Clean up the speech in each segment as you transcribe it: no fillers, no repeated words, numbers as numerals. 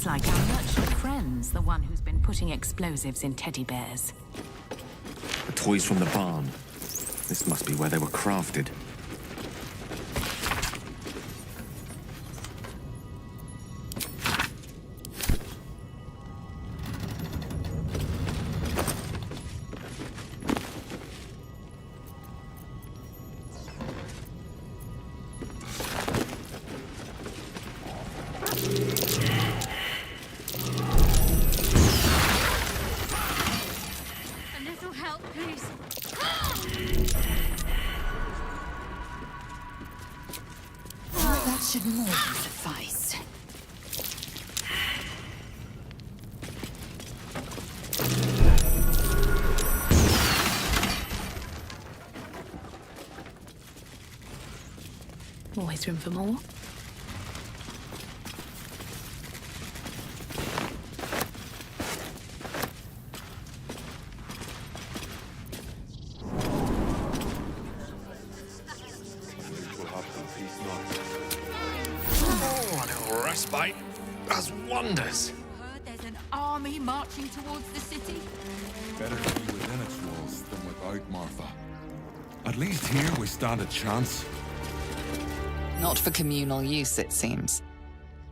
Looks like our merchant friend's the one who's been putting explosives in teddy bears. The toys from the barn. This must be where they were crafted. Should more than suffice. Always room for more. Respite does wonders. Heard there's an army marching towards the city. Better to be within its walls than without, Martha. At least here we stand a chance. Not for communal use, it seems.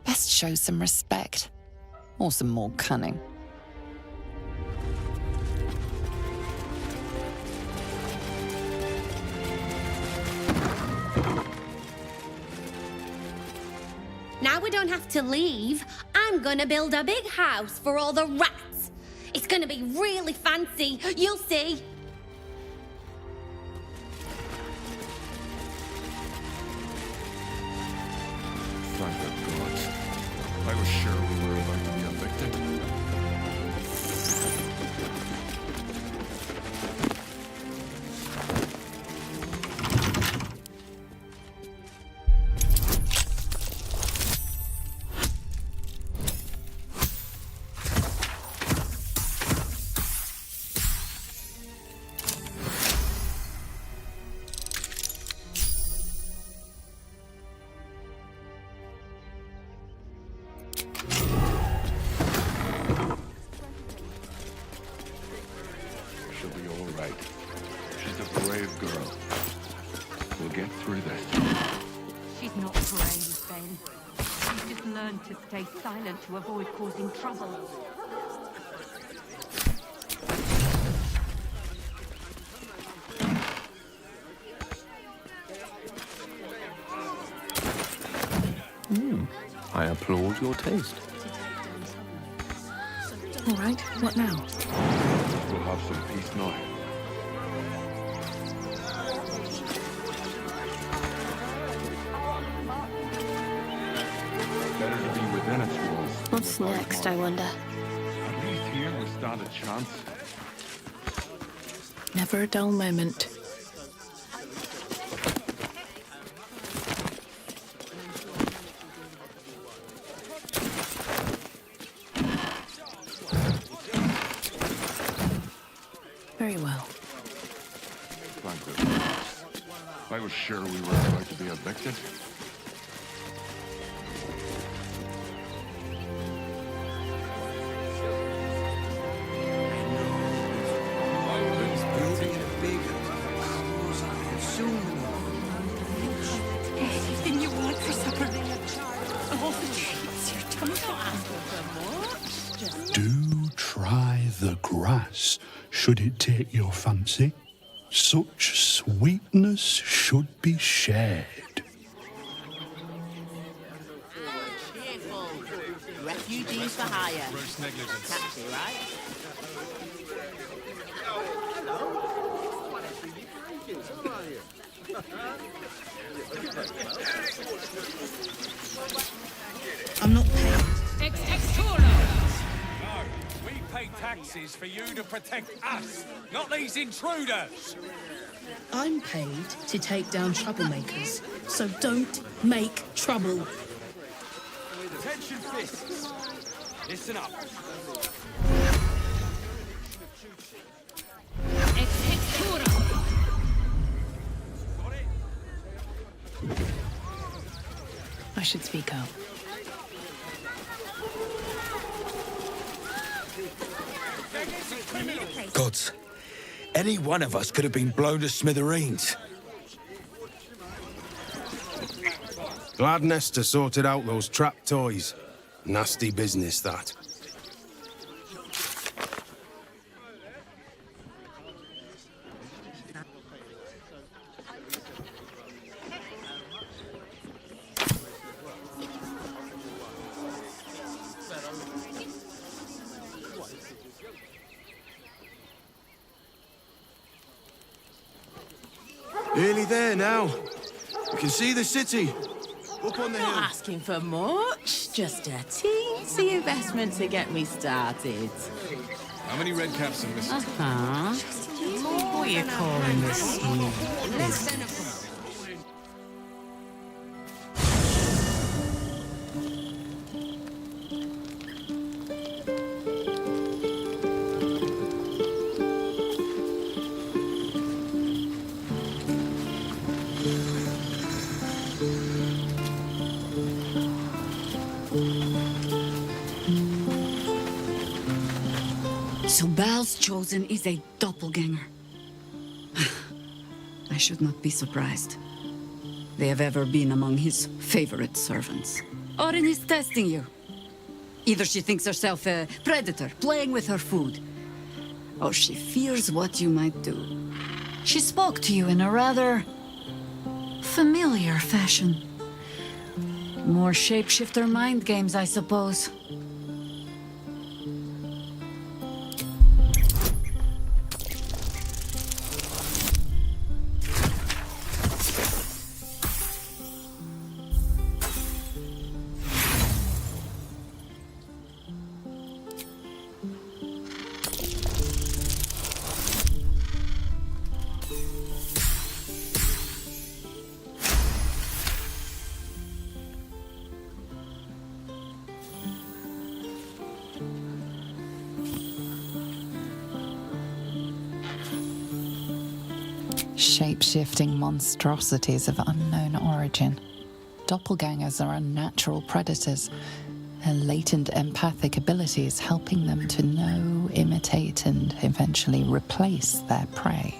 Best show some respect. Or some more cunning. Now we don't have to leave. I'm gonna build a big house for all the rats. It's gonna be really fancy. You'll see. Thank the gods. I was sure we were about to be evicted. She's a brave girl. We'll get through this. She's not brave, Ben. She's just learned to stay silent to avoid causing trouble. I applaud your taste. All right, what now? We'll have some peace now. Better to be within its walls. What's next, I wonder? At least here we stand a chance. Never a dull moment. Very well. Thank goodness. I was sure we were about to be evicted. Anything you want for supper? All the treats your tummy for. Do try the grass, should it take your fancy. Such sweetness should be shared. Cheerful. Refugees for hire. Catchy, right? I'm not paid. We pay taxes for you to protect us, not these intruders. I'm paid to take down troublemakers, so don't make trouble. Attention fists. Listen up. I should speak up. Gods, any one of us could have been blown to smithereens. Glad Nestor sorted out those trap toys. Nasty business, that. Nearly there now. You can see the city. Up on the hill. Not asking for much, just a teensy investment to get me started. How many red caps are missing? What are you calling this new business? So Bal's chosen is a doppelganger. I should not be surprised. They have ever been among his favorite servants. Orin is testing you. Either she thinks herself a predator, playing with her food, or she fears what you might do. She spoke to you in a rather familiar fashion. More shapeshifter mind games, I suppose. Shape-shifting monstrosities of unknown origin. Doppelgangers are unnatural predators, their latent empathic abilities helping them to know, imitate, and eventually replace their prey.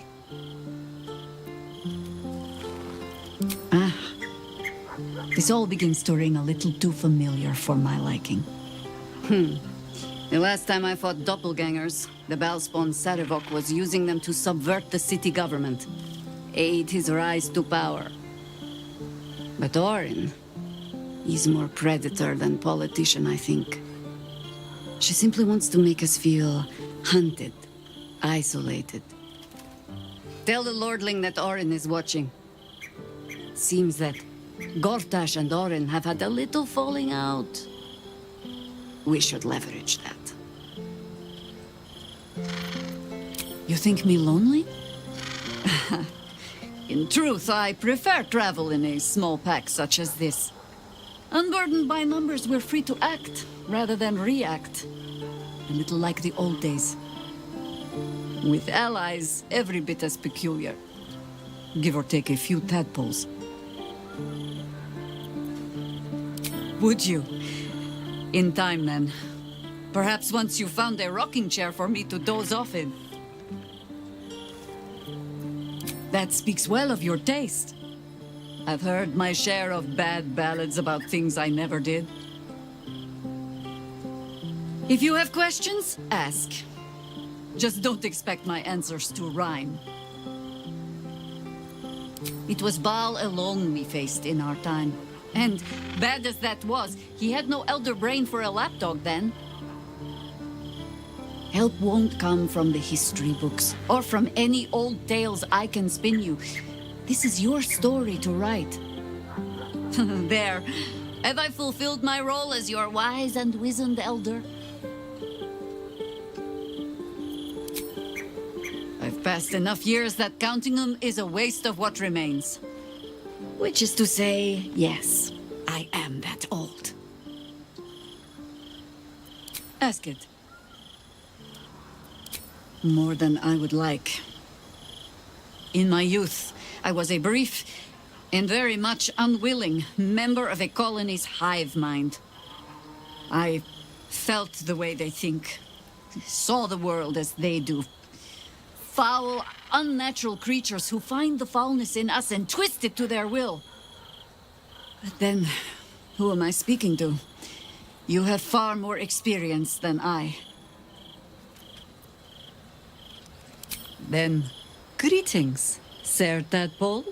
This all begins to ring a little too familiar for my liking. The last time I fought doppelgangers, the Balspawn Sarevok was using them to subvert the city government, aid his rise to power. But Orin, he's more predator than politician, I think. She simply wants to make us feel hunted, isolated. Tell the Lordling that Orin is watching. Seems that Gortash and Orin have had a little falling out. We should leverage that. You think me lonely? In truth, I prefer travel in a small pack such as this. Unburdened by numbers, we're free to act rather than react. A little like the old days. With allies, every bit as peculiar. Give or take a few tadpoles. Would you? In time, then. Perhaps once you found a rocking chair for me to doze off in. That speaks well of your taste. I've heard my share of bad ballads about things I never did. If you have questions, ask. Just don't expect my answers to rhyme. It was Baal alone we faced in our time. And bad as that was, he had no elder brain for a lapdog then. Help won't come from the history books, or from any old tales I can spin you. This is your story to write. There. Have I fulfilled my role as your wise and wizened elder? I've passed enough years that counting them is a waste of what remains. Which is to say, yes, I am that old. Ask it. More than I would like. In my youth, I was a brief and very much unwilling member of a colony's hive mind. I felt the way they think, saw the world as they do. Foul, unnatural creatures who find the foulness in us and twist it to their will. But then, who am I speaking to? You have far more experience than I. Then, greetings, Sir Tadpole.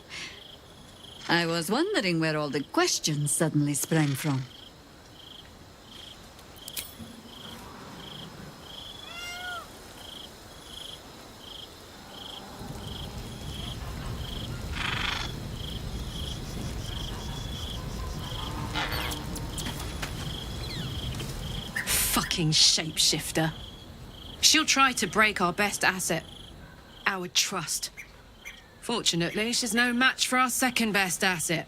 I was wondering where all the questions suddenly sprang from. Fucking shapeshifter. She'll try to break our best asset, our trust. Fortunately, she's no match for our second best asset,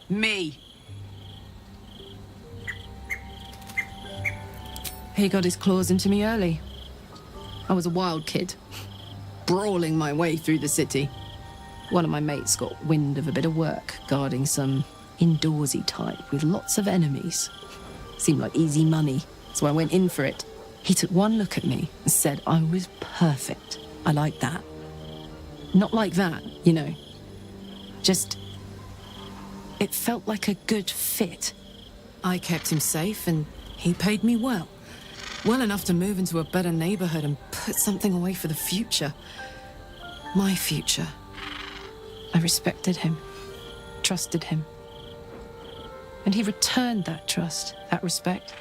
me. He got his claws into me early. I was a wild kid, brawling my way through the city. One of my mates got wind of a bit of work guarding some indoorsy type with lots of enemies. Seemed like easy money, so I went in for it. He took one look at me and said I was perfect. I liked that. Not like that, you know. Just... it felt like a good fit. I kept him safe and he paid me well. Well enough to move into a better neighborhood and put something away for the future. My future. I respected him, trusted him. And he returned that trust, that respect.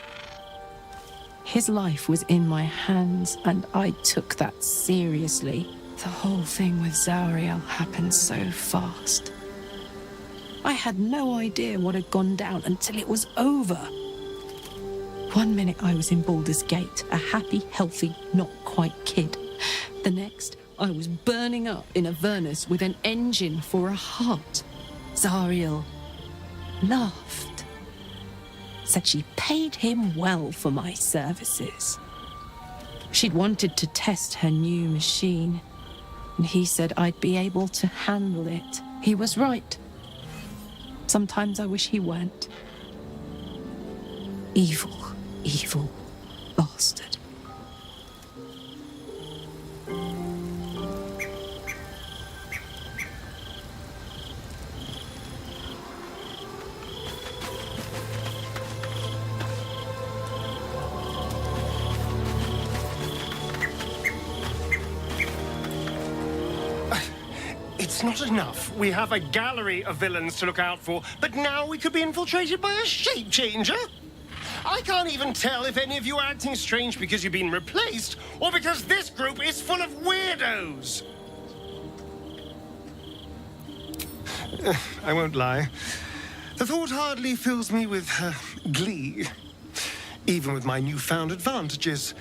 His life was in my hands, and I took that seriously. The whole thing with Zauriel happened so fast. I had no idea what had gone down until it was over. One minute I was in Baldur's Gate, a happy, healthy, not quite kid. The next, I was burning up in Avernus with an engine for a heart. Zauriel laughed. Said she paid him well for my services. She'd wanted to test her new machine, and he said I'd be able to handle it. He was right. Sometimes I wish he weren't. Evil, evil bastard. It's not enough. We have a gallery of villains to look out for, but now we could be infiltrated by a shape changer? I can't even tell if any of you are acting strange because you've been replaced, or because this group is full of weirdos. I won't lie. The thought hardly fills me with glee. Even with my newfound advantages,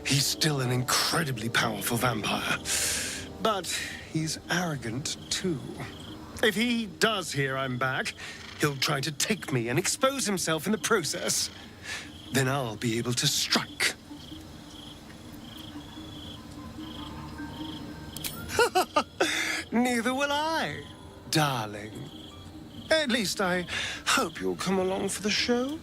he's still an incredibly powerful vampire. But he's arrogant, too. If he does hear I'm back, he'll try to take me and expose himself in the process. Then I'll be able to strike. Neither will I, darling. At least I hope you'll come along for the show.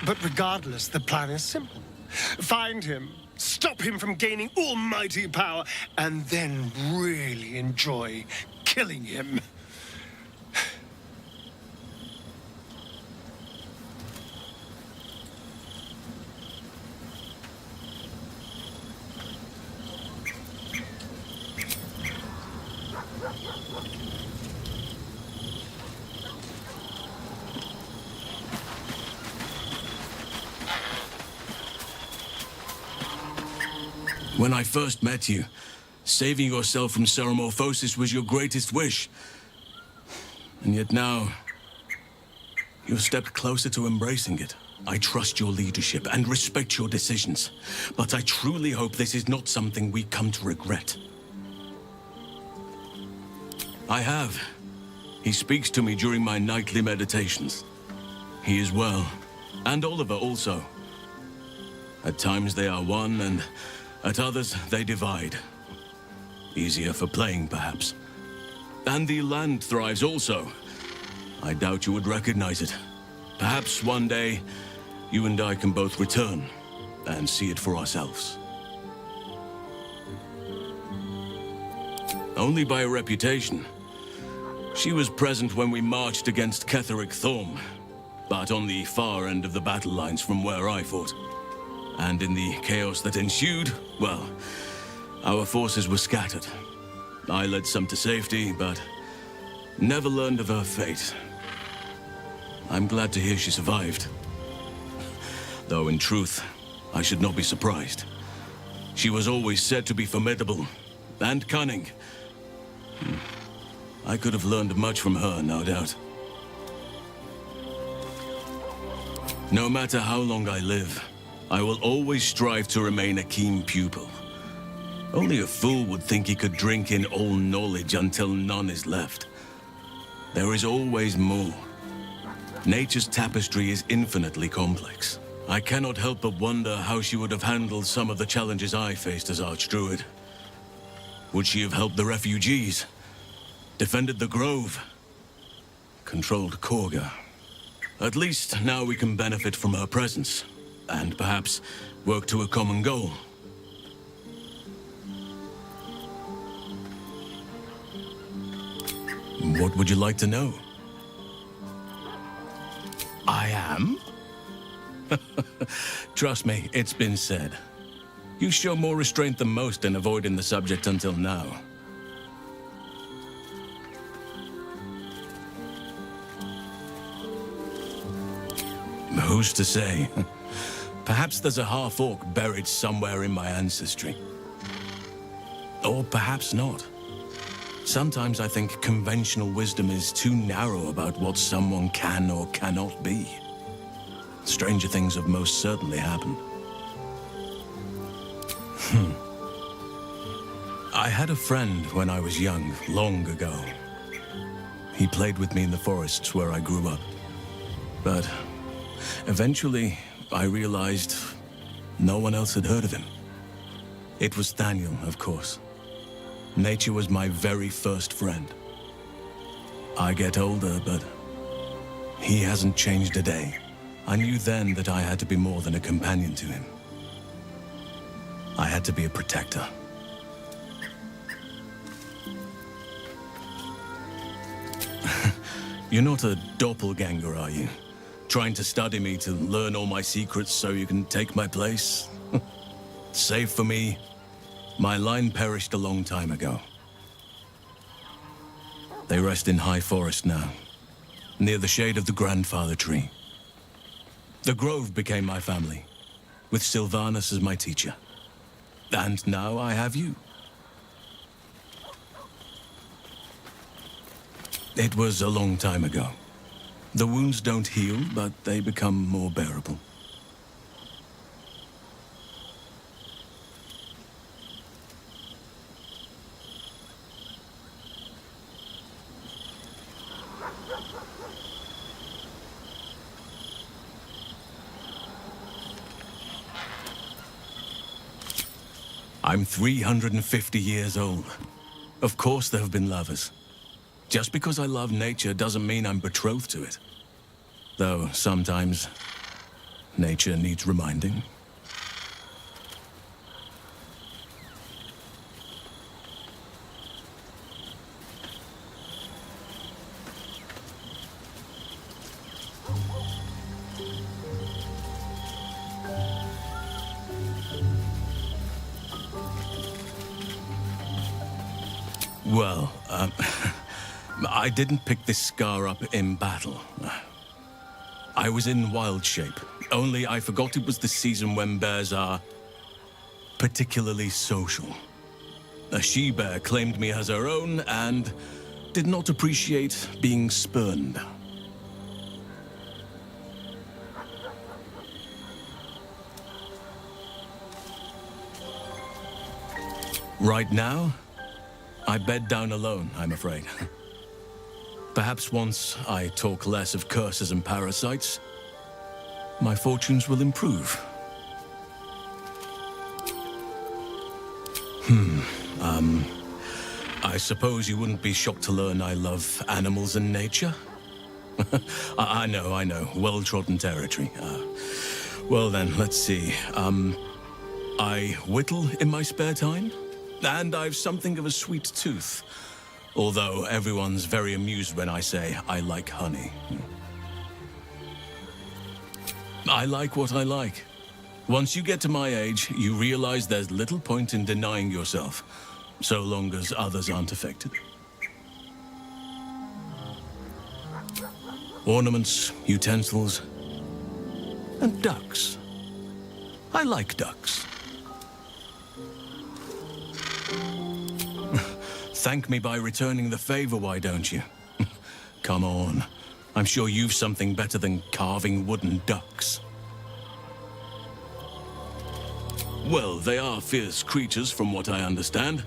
But regardless, the plan is simple. Find him, stop him from gaining almighty power, and then really enjoy killing him. When I first met you, saving yourself from Ceremorphosis was your greatest wish. And yet now, you've stepped closer to embracing it. I trust your leadership and respect your decisions, but I truly hope this is not something we come to regret. I have. He speaks to me during my nightly meditations. He is well, and Oliver also. At times they are one, and at others, they divide. Easier for playing, perhaps. And the land thrives also. I doubt you would recognize it. Perhaps one day, you and I can both return and see it for ourselves. only by reputation. She was present when we marched against Ketheric Thorm, but on the far end of the battle lines from where I fought. And in the chaos that ensued, well, our forces were scattered. I led some to safety, but never learned of her fate. I'm glad to hear she survived. Though in truth, I should not be surprised. She was always said to be formidable and cunning. I could have learned much from her, no doubt. No matter how long I live, I will always strive to remain a keen pupil. Only a fool would think he could drink in all knowledge until none is left. There is always more. Nature's tapestry is infinitely complex. I cannot help but wonder how she would have handled some of the challenges I faced as Archdruid. Would she have helped the refugees? Defended the Grove? Controlled Korga? At least now we can benefit from her presence, and perhaps work to a common goal. What would you like to know? I am? Trust me, it's been said. You show more restraint than most in avoiding the subject until now. Who's to say? Perhaps there's a half-orc buried somewhere in my ancestry. Or perhaps not. Sometimes I think conventional wisdom is too narrow about what someone can or cannot be. Stranger things have most certainly happened. I had a friend when I was young, long ago. He played with me in the forests where I grew up. But eventually, I realized no one else had heard of him. It was Daniel, of course. Nature was my very first friend. I get older, but he hasn't changed a day. I knew then that I had to be more than a companion to him. I had to be a protector. You're not a doppelganger, are you? Trying to study me to learn all my secrets so you can take my place? Save for me, my line perished a long time ago. They rest in High Forest now, near the shade of the grandfather tree. The Grove became my family, with Sylvanas as my teacher. And now I have you. It was a long time ago. The wounds don't heal, but they become more bearable. I'm 350 years old. Of course there have been lovers. Just because I love nature doesn't mean I'm betrothed to it. Though sometimes nature needs reminding. Well, I didn't pick this scar up in battle. I was in wild shape, only I forgot it was the season when bears are particularly social. A she-bear claimed me as her own and did not appreciate being spurned. Right now, I bed down alone, I'm afraid. Perhaps once I talk less of curses and parasites, my fortunes will improve. I suppose you wouldn't be shocked to learn I love animals and nature? I know, well-trodden territory. Well then, let's see. I whittle in my spare time. And I've something of a sweet tooth. Although everyone's very amused when I say I like honey. I like what I like. Once you get to my age, you realize there's little point in denying yourself, so long as others aren't affected. Ornaments, utensils, and ducks. I like ducks. Thank me by returning the favor, why don't you? Come on. I'm sure you've something better than carving wooden ducks. Well, they are fierce creatures from what I understand.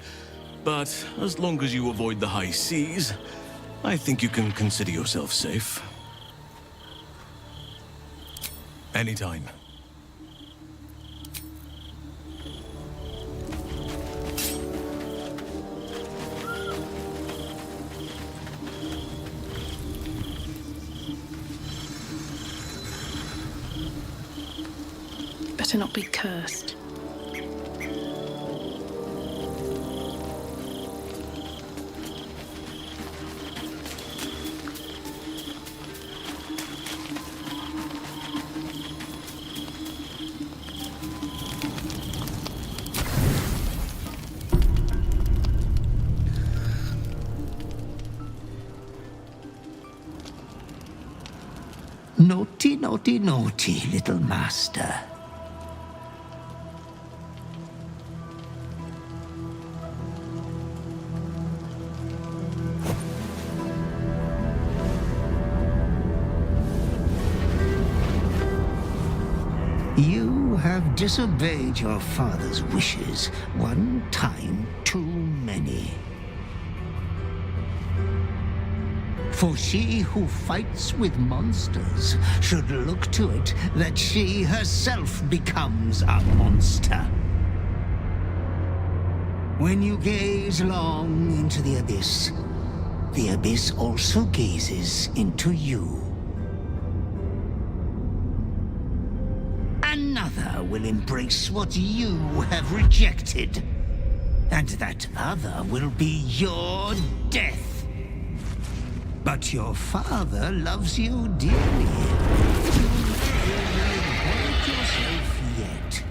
But as long as you avoid the high seas, I think you can consider yourself safe. Anytime. Better not be cursed. Naughty, naughty, naughty, little master. You have disobeyed your father's wishes one time too many. For she who fights with monsters should look to it that she herself becomes a monster. When you gaze long into the abyss also gazes into you. Another will embrace what you have rejected, and that other will be your death. But your father loves you dearly. You will hurt yourself yet.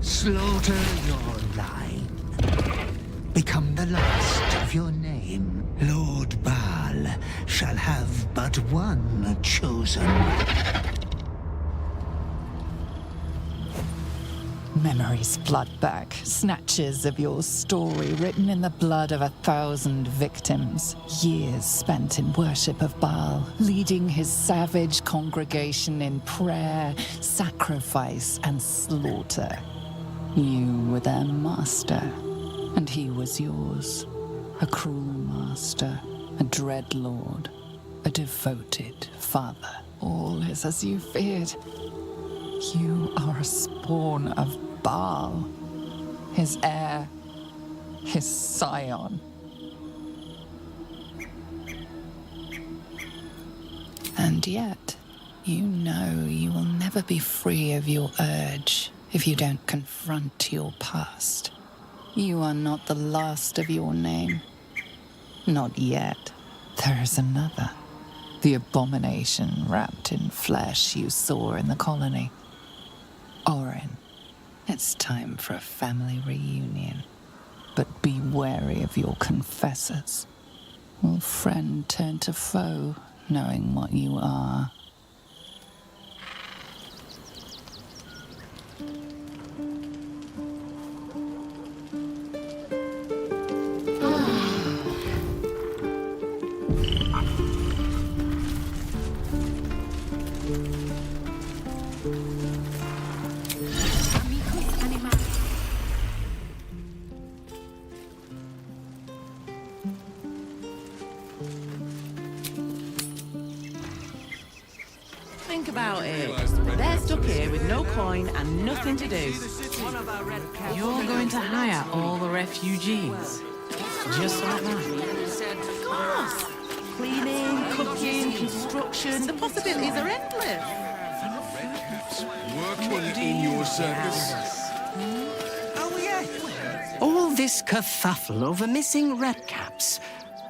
Slaughter your line. Become the last of your name. Lord Baal shall have but one chosen. Memories flood back, snatches of your story written in the blood of 1,000 victims. Years spent in worship of Baal, leading his savage congregation in prayer, sacrifice, and slaughter. You were their master, and he was yours. A cruel master, a dread lord, a devoted father. All is as you feared. You are a spawn of Baal, his heir, his scion. And yet, you know you will never be free of your urge if you don't confront your past. You are not the last of your name. Not yet. There is another. The abomination wrapped in flesh you saw in the colony. Orin, it's time for a family reunion. But be wary of your confessors. Will friend turn to foe, knowing what you are? Think about it. They're stuck here with no coin and nothing to do. You're going to hire all the refugees? Just like that? Of course. Cleaning, cooking, construction, the possibilities are endless. Working in your circus? Oh, yes. this kerfuffle over missing rat caps.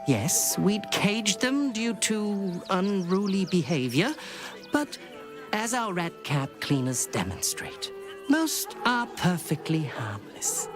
Yes, we'd caged them due to unruly behavior, but as our rat cap cleaners demonstrate, most are perfectly harmless.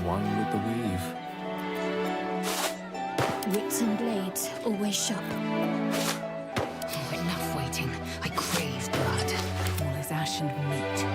One with the weave. Wits and blades, always sharp. Oh, enough waiting. I crave blood. All is ash and meat.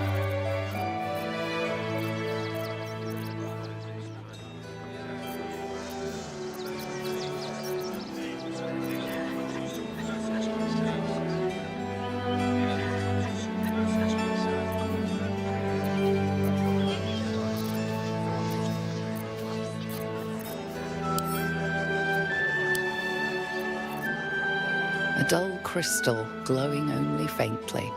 A dull crystal glowing only faintly.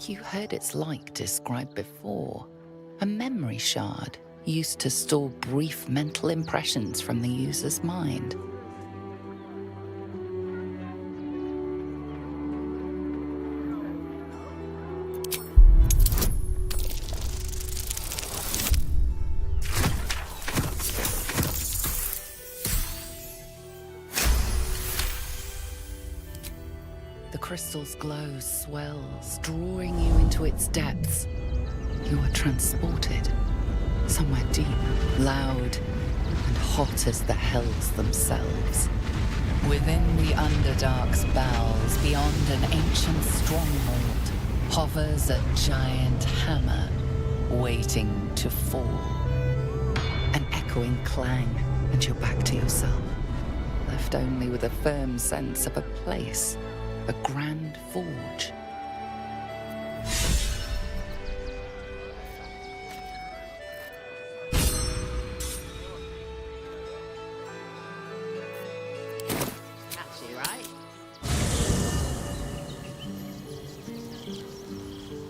You heard its like described before. A memory shard used to store brief mental impressions from the user's mind. The crystal's glow swells, drawing you into its depths. You are transported somewhere deep, loud, and hot as the hells themselves. Within the Underdark's bowels, beyond an ancient stronghold, hovers a giant hammer, waiting to fall. An echoing clang, and you're back to yourself, left only with a firm sense of a place. A grand forge. Catchy, right?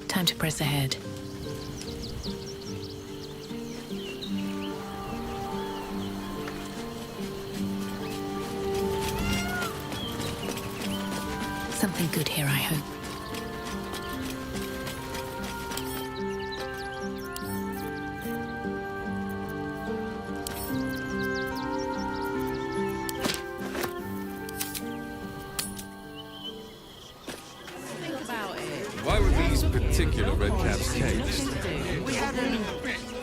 Time to press ahead. Something good here, I hope. Why were these particular particular redcaps caged? We had an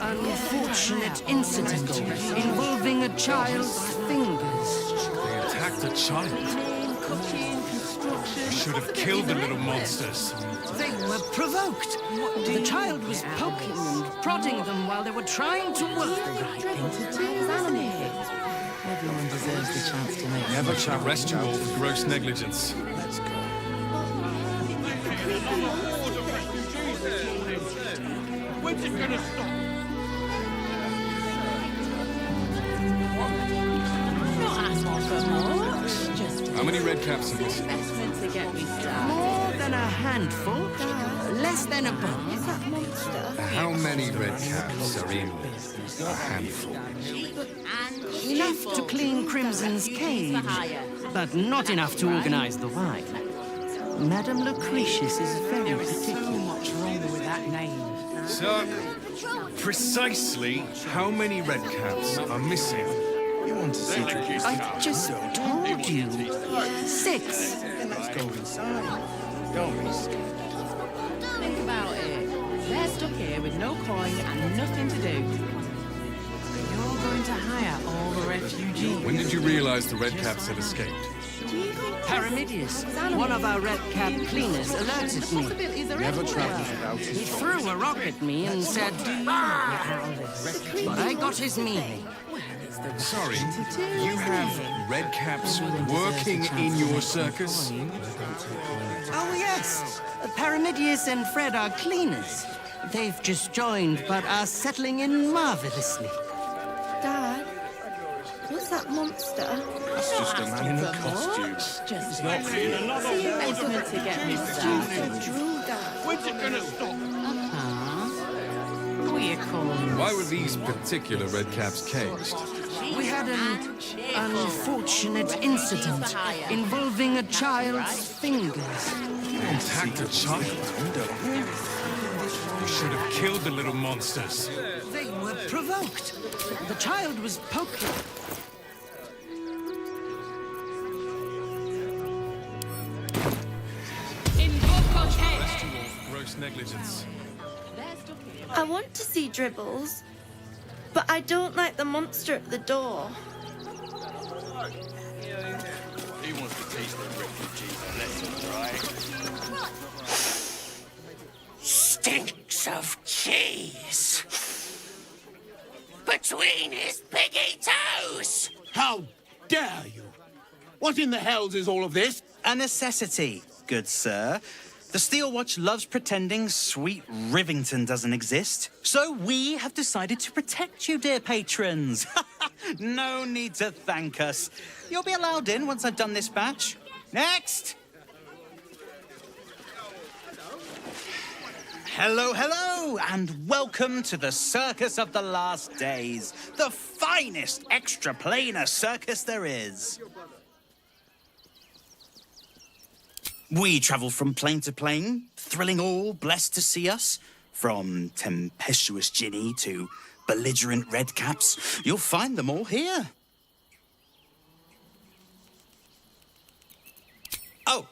unfortunate incident involving a child's fingers. They attacked a child. We should have killed the little monsters. They were provoked. The child was poking and prodding them while they were trying to work. Everyone deserves the chance to make. Never shall arrest you all for gross negligence. Let's go. When's it gonna stop? Not asking for much. Just How many redcaps are missing? investment to get me started. More than a handful, less than a bone. How many redcaps are in a handful? Enough to clean Crimson's cage, but not enough to organize the wine. Madame Lucretius is very particular. So much wrong with that name. So, precisely how many redcaps are missing? You want to see Tricky's I just told you. 6. Let's go inside. Don't be scared. Think about it. They're stuck here with no coin and nothing to do. You're going to hire all the refugees. When did you realize the redcaps had escaped? Paramidius, one of our red cap cleaners, alerted me. Never travels without He his threw a rock at me and said, "Ah!" But I got his meaning. Sorry, you have redcaps working in your circus? Oh, yes. Paramidius and Fred are cleaners. They've just joined, but are settling in marvelously. Dad, what's that monster? That's just a man in a costume. Just not see investment to get me started. When's it gonna stop? Who are you calling? Why were these particular redcaps caged? We had an unfortunate incident involving a child's fingers. They attacked a child. You should have killed the little monsters. They were provoked. The child was poking. Arrest you all for gross negligence. I want to see Dribbles, but I don't like the monster at the door. He wants to teach the refugees a lesson, right? Stinks of cheese between his piggy toes. How dare you? What in the hells is all of this? A necessity, good sir. The Steel Watch loves pretending sweet Rivington doesn't exist. So we have decided to protect you, dear patrons. No need to thank us. You'll be allowed in once I've done this batch. Next! Hello, hello, and welcome to the Circus of the Last Days, the finest extra-planar circus there is. We travel from plane to plane, thrilling all blessed to see us. From tempestuous Ginny to belligerent redcaps, you'll find them all here. Oh,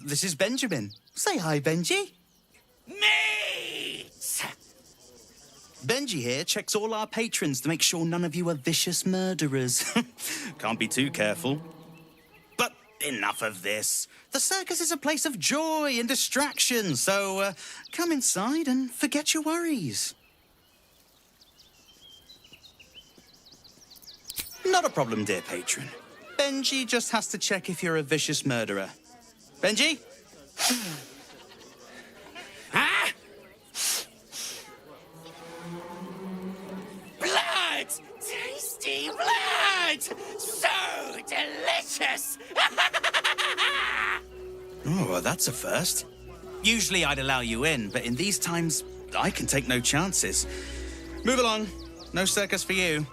this is Benjamin. Say hi, Benji. Meat! Benji here checks all our patrons to make sure none of you are vicious murderers. Can't be too careful. But enough of this. The circus is a place of joy and distraction, so come inside and forget your worries. Not a problem, dear patron. Benji just has to check if you're a vicious murderer. Benji? Huh? Blood! Tasty blood! So delicious! Oh, well, that's a first. Usually I'd allow you in, but in these times, I can take no chances. Move along. No circus for you.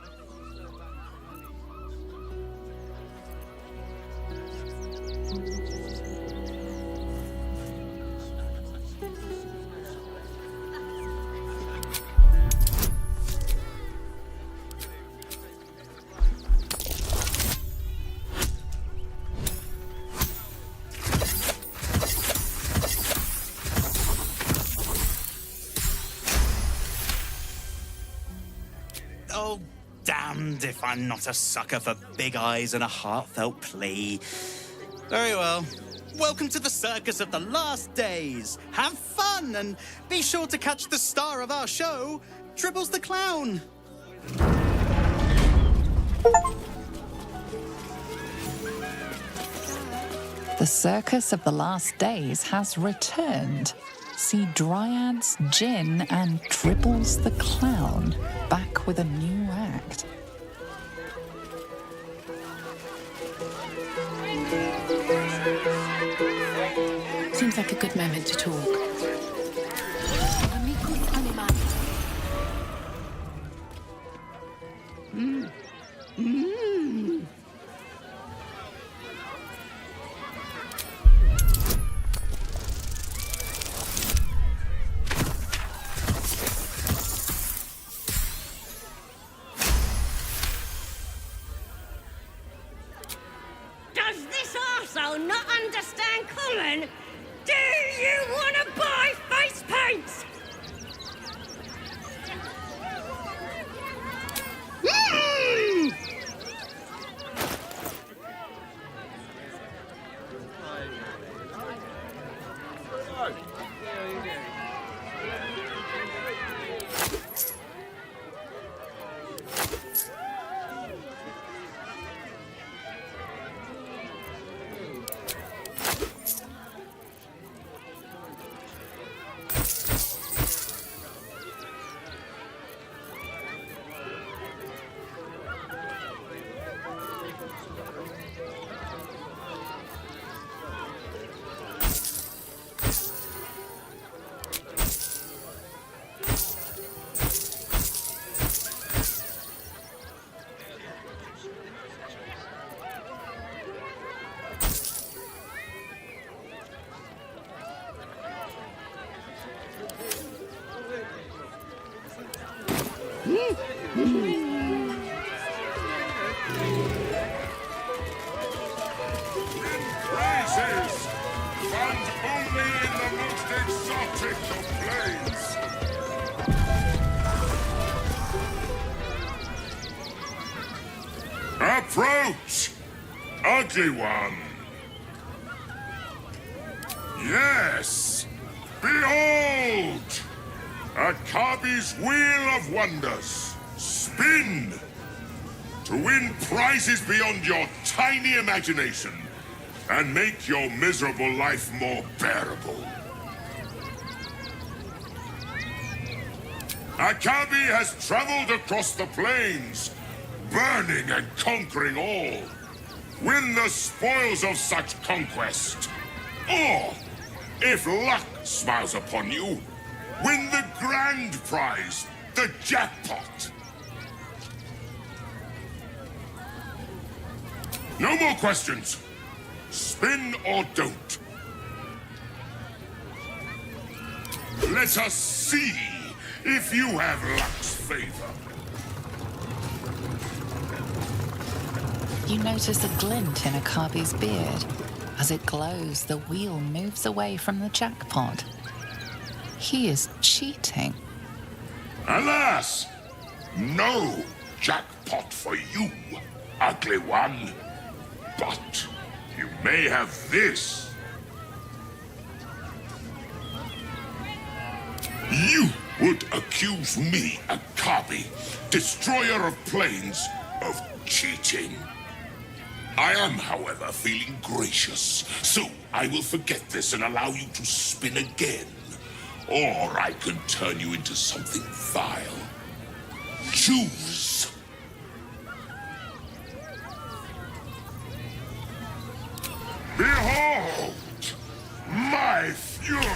Oh, damned if I'm not a sucker for big eyes and a heartfelt plea. Very well. Welcome to the circus of the last days. Have fun and be sure to catch the star of our show, Dribbles the Clown. The Circus of the Last Days has returned. See Dryads, Jinn, and Dribbles the Clown back with a new act. Seems like a good moment to talk. Does this arsehole not understand common? Do you want to buy face paints? Prizes! Found only in the most exotic of planes! Approach! Ugly one! Yes! Behold! Akabi's Wheel of Wonders! Spin! To win prizes beyond your tiny imagination and make your miserable life more bearable. Akabi has traveled across the plains, burning and conquering all. Win the spoils of such conquest. Or, if luck smiles upon you, win the grand prize, the jackpot. No more questions. Spin or don't. Let us see if you have luck's favor. You notice a glint in Akabi's beard. As it glows, the wheel moves away from the jackpot. He is cheating. Alas! No jackpot for you, ugly one. But you may have this. You would accuse me, Akabi, destroyer of planes, of cheating. I am, however, feeling gracious, so I will forget this and allow you to spin again. Or I can turn you into something vile. Choose. Behold! My fury!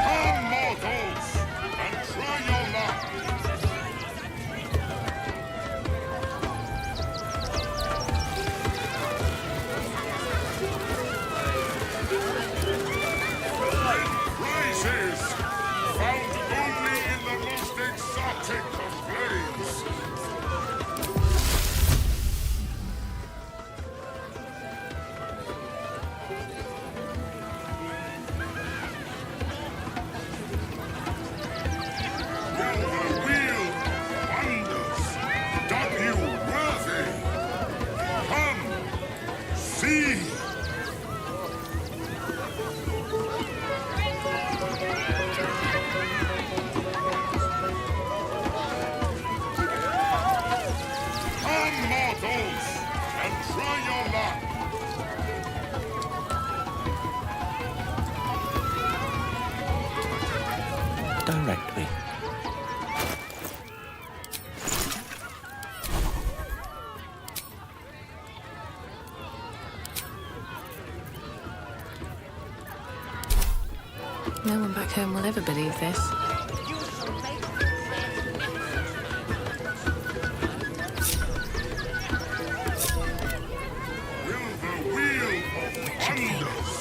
Come, mortals, and try your luck! direct me. No one back home will ever believe this.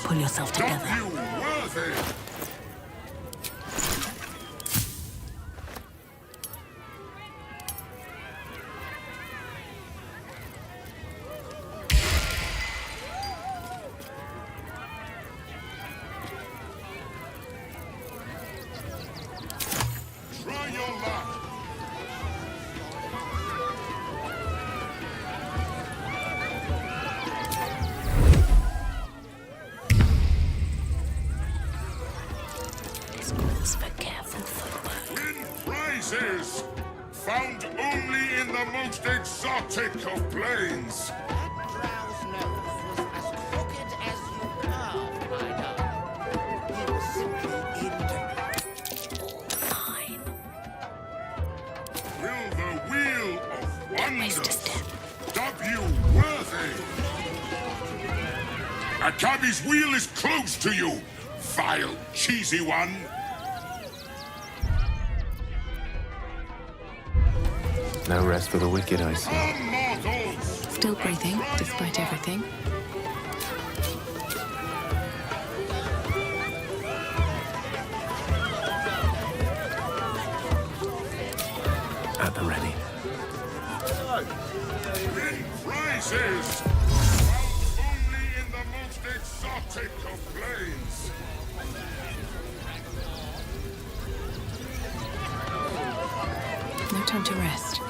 Pull yourself together. Try your luck. This calls for careful footwork. Win prizes found only in the most exotic of plains. Will the wheel of wonders dub you worthy? Akabi's wheel is close to you, vile, cheesy one. No rest for the wicked, I see. Still breathing, despite everything. At the ready. Win prizes found only in the most exotic of plains. No time to rest.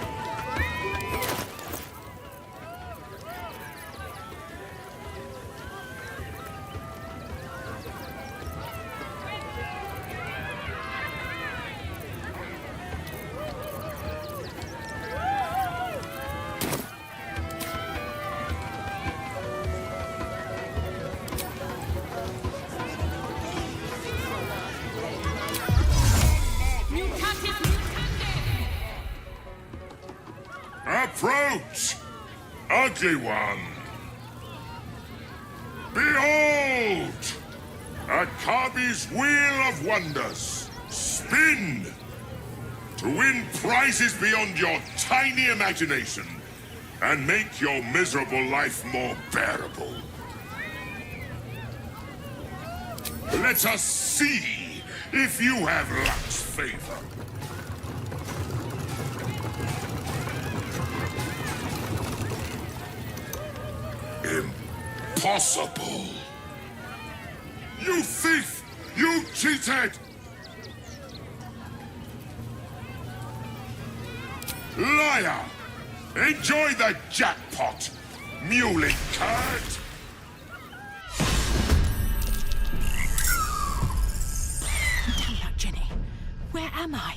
Approach, ugly one. Behold, Akabi's Wheel of Wonders. Spin to win prizes beyond your tiny imagination and make your miserable life more bearable. Let us see if you have luck's favor. Impossible! You thief! You cheated! Liar! Enjoy the jackpot, muley card! Tell her, Jenny. Where am I?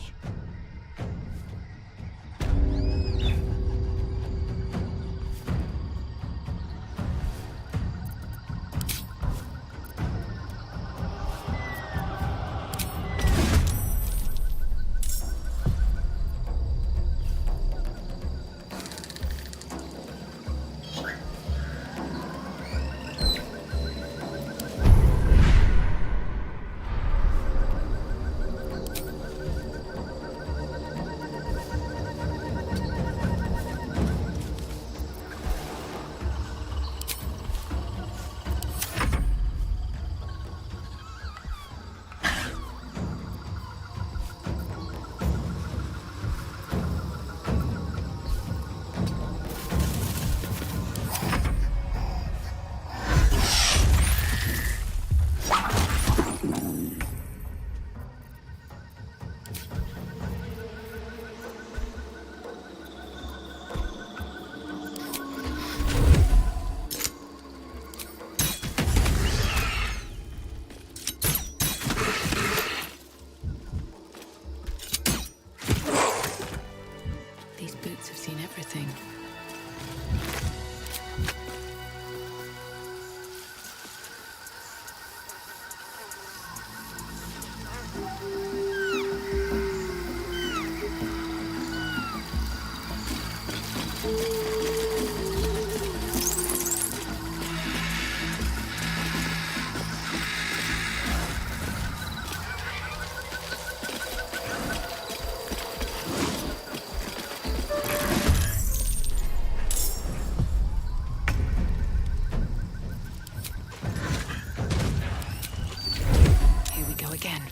Here we go again.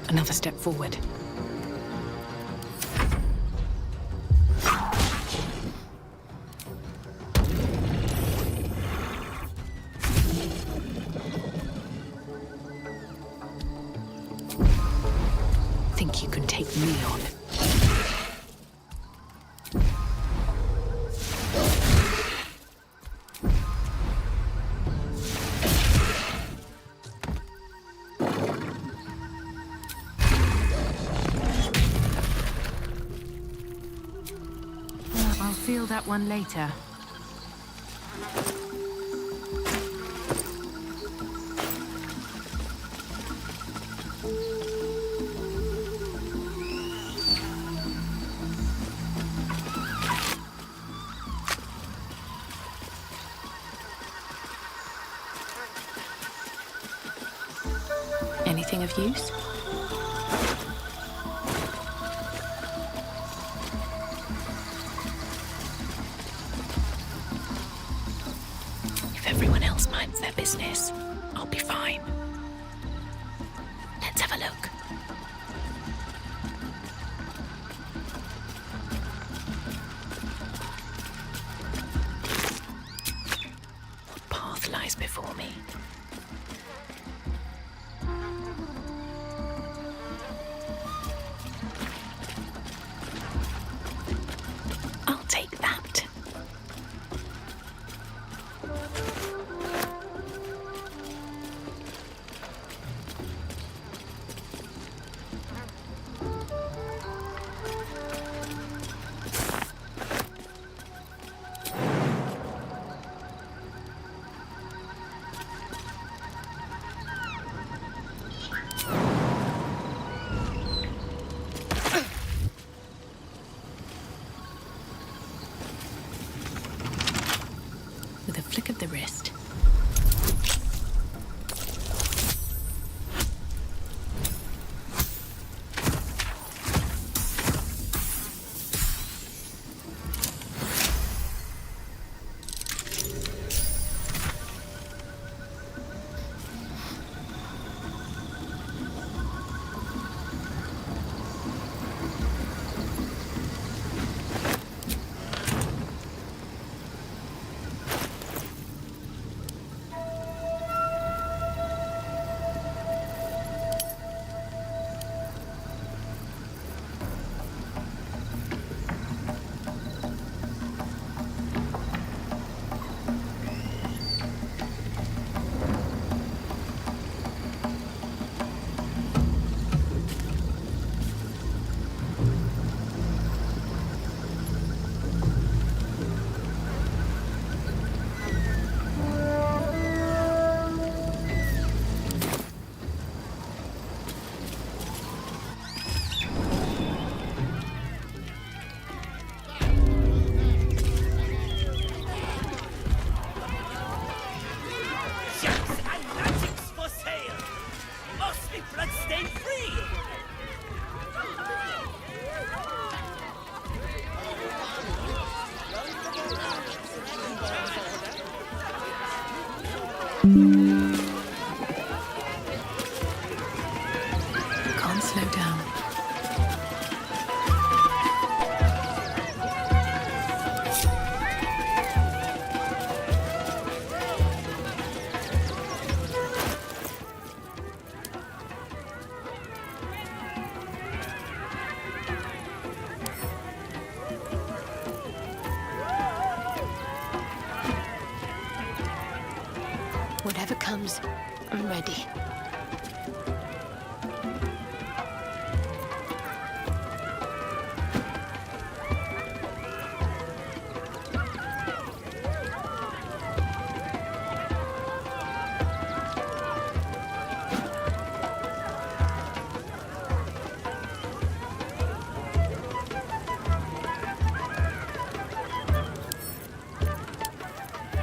Another step forward. Think you can take me on? I'll feel that one later. anything of use? If everyone else minds their business, I'll be fine. Let's have a look. What path lies before me? I'll take that. With a flick of the wrist. Can't slow down. Whatever comes, I'm ready.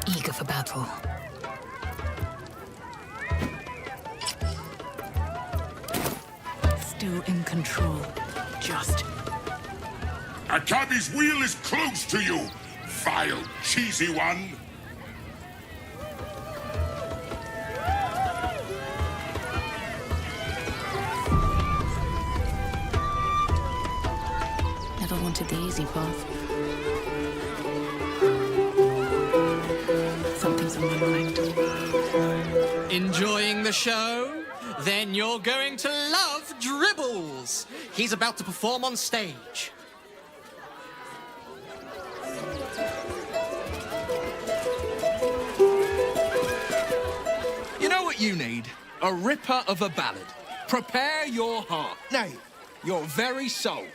Eager for battle. Still in control. Just. Akabi's wheel is close to you, vile, cheesy one. Never wanted the easy path. Something's on my mind. Enjoying the show? Then you're going to love Dribbles. He's about to perform on stage. You know what you need? A ripper of a ballad. Prepare your heart. Nay, your very soul.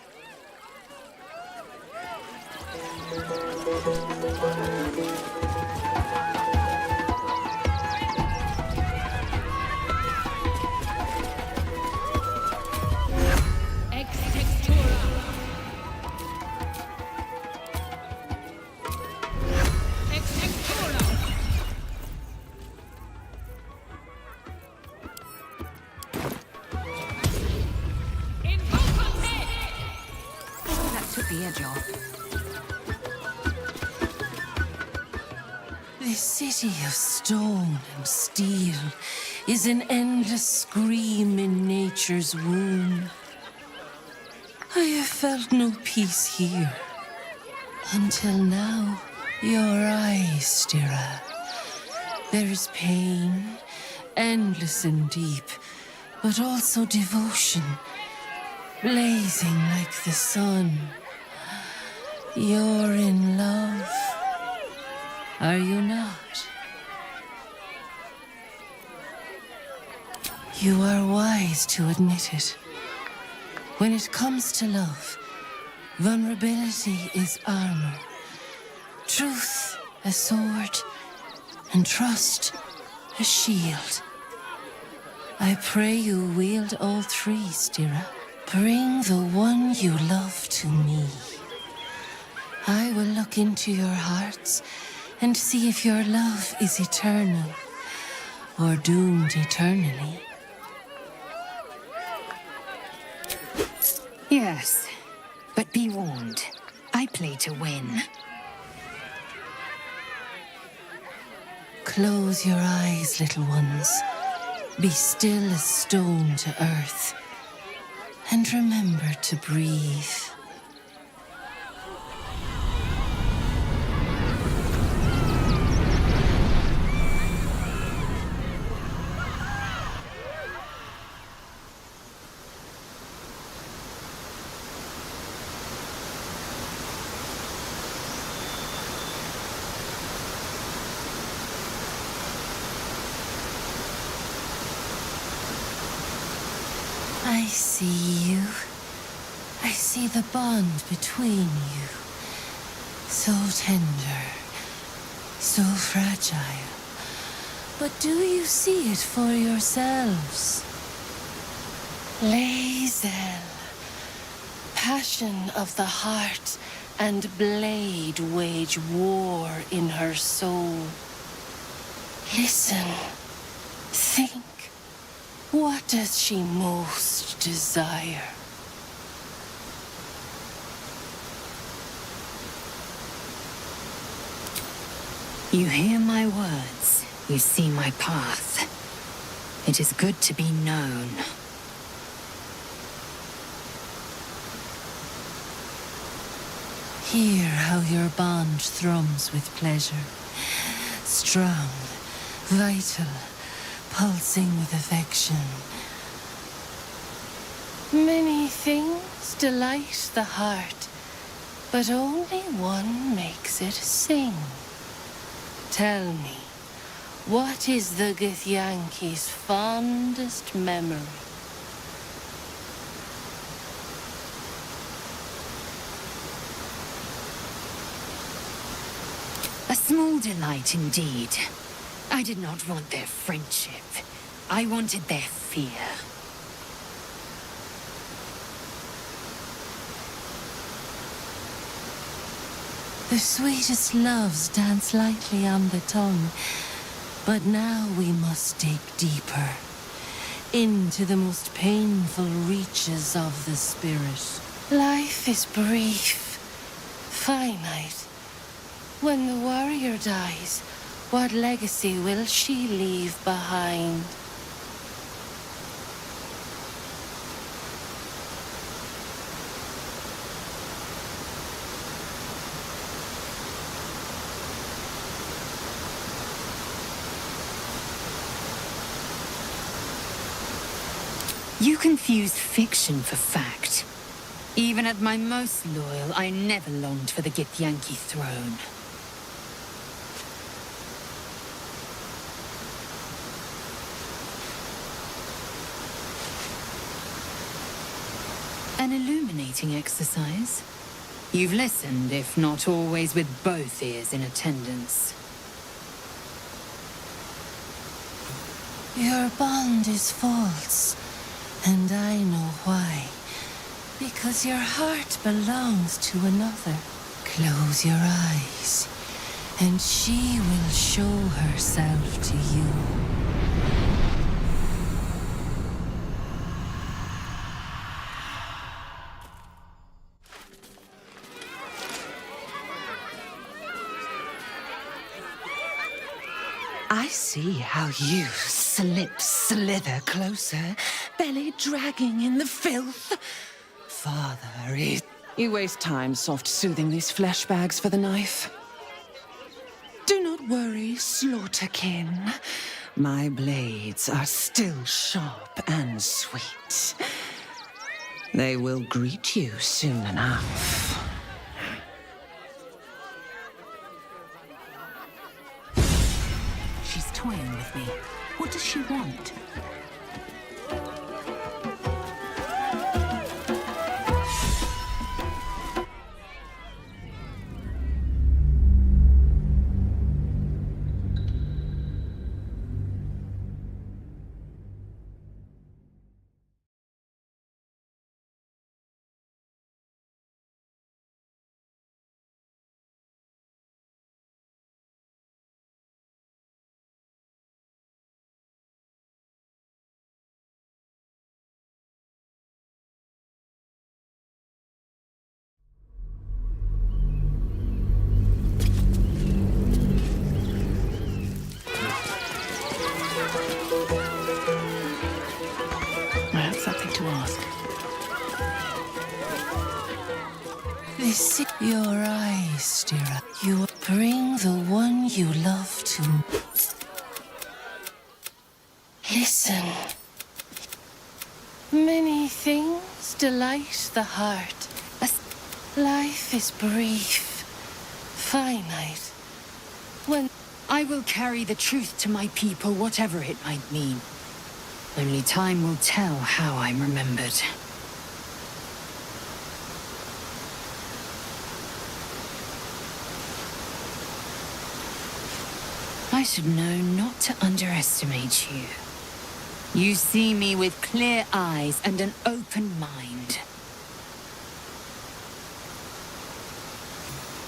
Baldur. This city of stone and steel is an endless scream in nature's womb. I have felt no peace here. Until now, your eyes, Stira. There is pain, endless and deep, but also devotion, blazing like the sun. You're in love, are you not? You are wise to admit it. When it comes to love, vulnerability is armor, truth a sword, and trust a shield. I pray you wield all three, Stira. Bring the one you love to me. I will look into your hearts and see if your love is eternal or doomed eternally. Yes, but be warned. I play to win. Close your eyes, little ones. Be still as stone to earth. And remember to breathe. I see you. I see the bond between you. So tender, so fragile. But do you see it for yourselves? Lae'zel, passion of the heart and blade wage war in her soul. Listen, think. What does she most desire? You hear my words. You see my path. It is good to be known. Hear how your bond thrums with pleasure. Strong, vital, pulsing with affection. Many things delight the heart, but only one makes it sing. Tell me, what is the Githyanki's fondest memory? A small delight indeed. I did not want their friendship. I wanted their fear. The sweetest loves dance lightly on the tongue, but now we must dig deeper, into the most painful reaches of the spirit. Life is brief, finite. When the warrior dies, what legacy will she leave behind? You confuse fiction for fact. Even at my most loyal, I never longed for the Githyanki throne. An illuminating exercise. You've listened, if not always with both ears in attendance. Your bond is false, and I know why. Because your heart belongs to another. Close your eyes, and she will show herself to you. I see how you slither closer, belly dragging in the filth. Father is... You waste time soft-soothing these flesh bags for the knife. Do not worry, slaughterkin. My blades are still sharp and sweet. They will greet you soon enough. She's toying with me. What does she want? I have something to ask. This is your eyes, dear. You bring the one you love to... Listen. Many things delight the heart. Life is brief, finite. When I will carry the truth to my people, whatever it might mean. Only time will tell how I'm remembered. I should know not to underestimate you. You see me with clear eyes and an open mind.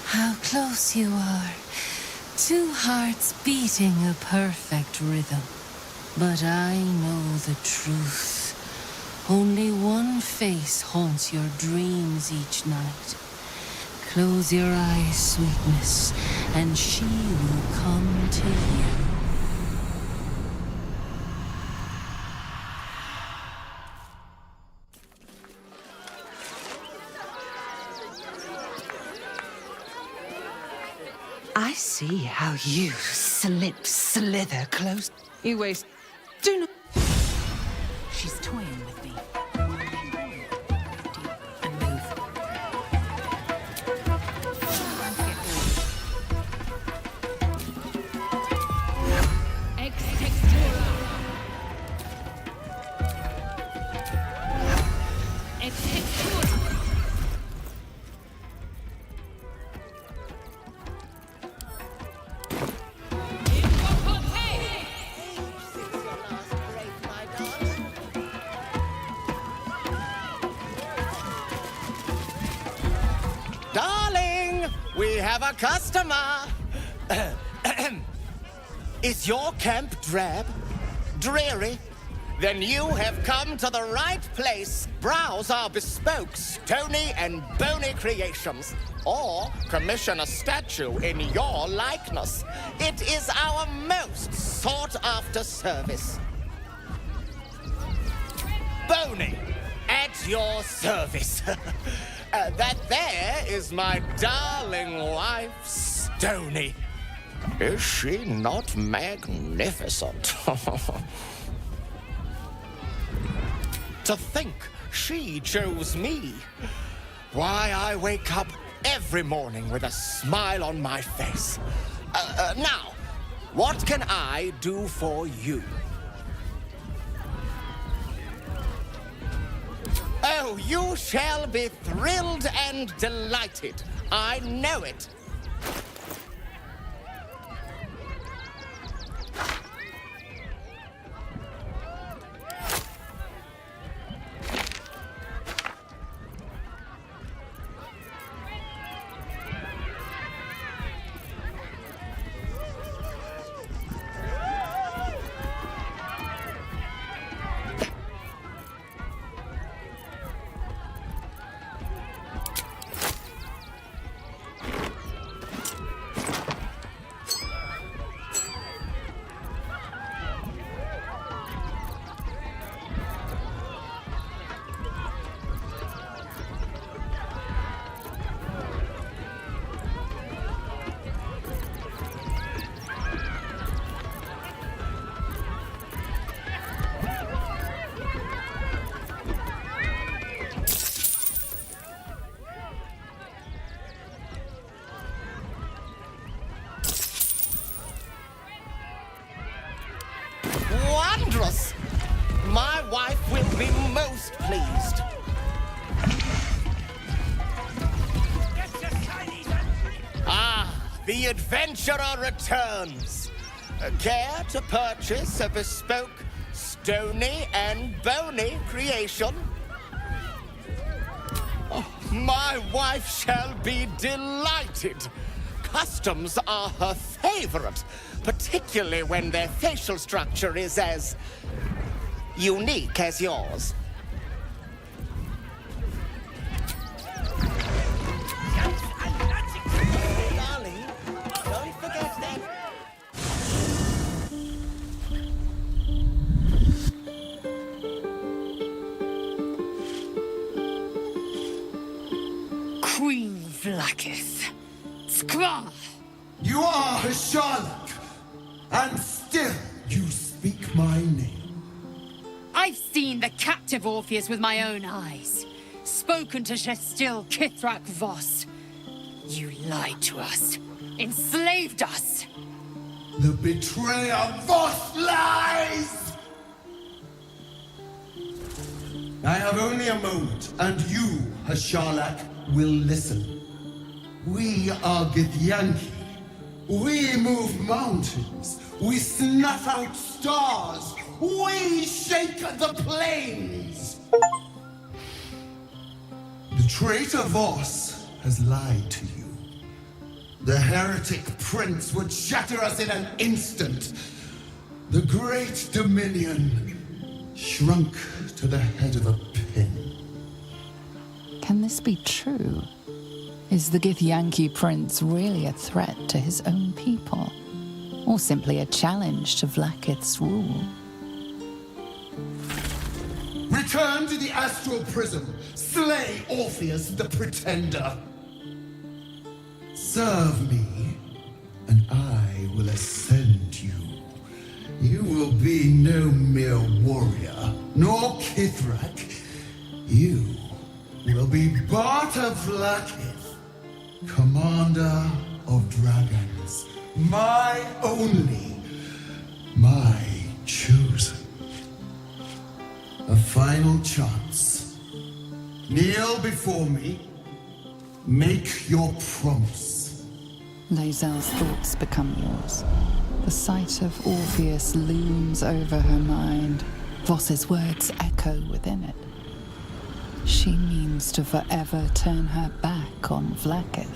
How close you are. Two hearts beating a perfect rhythm. But I know the truth. Only one face haunts your dreams each night. Close your eyes, sweetness, and she will come to you. I see how you slither close. You waste... Do not... She's toying with me. Darling, we have a customer. Is your camp drab? Dreary? Then you have come to the right place. Browse our bespoke, stony and bony creations. Or commission a statue in your likeness. It is our most sought-after service. Bony, at your service. That there is my darling wife, Stony. Is she not magnificent? To think she chose me. Why, I wake up every morning with a smile on my face. Now, what can I do for you? Oh, you shall be thrilled and delighted. I know it. course. My wife will be most pleased. Ah, the adventurer returns. Care to purchase a bespoke stony and bony creation? Oh, my wife shall be delighted. Customs are her favorite, particularly when their facial structure is as unique as yours. Darling, don't forget that. Queen Vlakith. Skra! You are a Sherlock, and still you speak my name. I've seen the captive Orpheus with my own eyes. Spoken to Shestil Kithrak Voss. You lied to us. Enslaved us. The betrayer Voss lies! I have only a moment, and you, Hasharlak, will listen. We are Githyanki. We move mountains. We snuff out stars. We shake the plains. The traitor Voss has lied to you. The heretic prince would shatter us in an instant. The great dominion shrunk to the head of a pin. Can this be true? Is the Githyanki prince really a threat to his own people? Or simply a challenge to Vlakith's rule? Return to the astral prism. Slay Orpheus the Pretender. Serve me, and I will ascend you. You will be no mere warrior, nor Kithrak. You will be Barta Vlakith, commander of dragons. My only, my chosen. A final chance. Kneel before me. Make your promise. Lae'zel's thoughts become yours. The sight of Orpheus looms over her mind. Voss's words echo within it. She means to forever turn her back on Vlakith.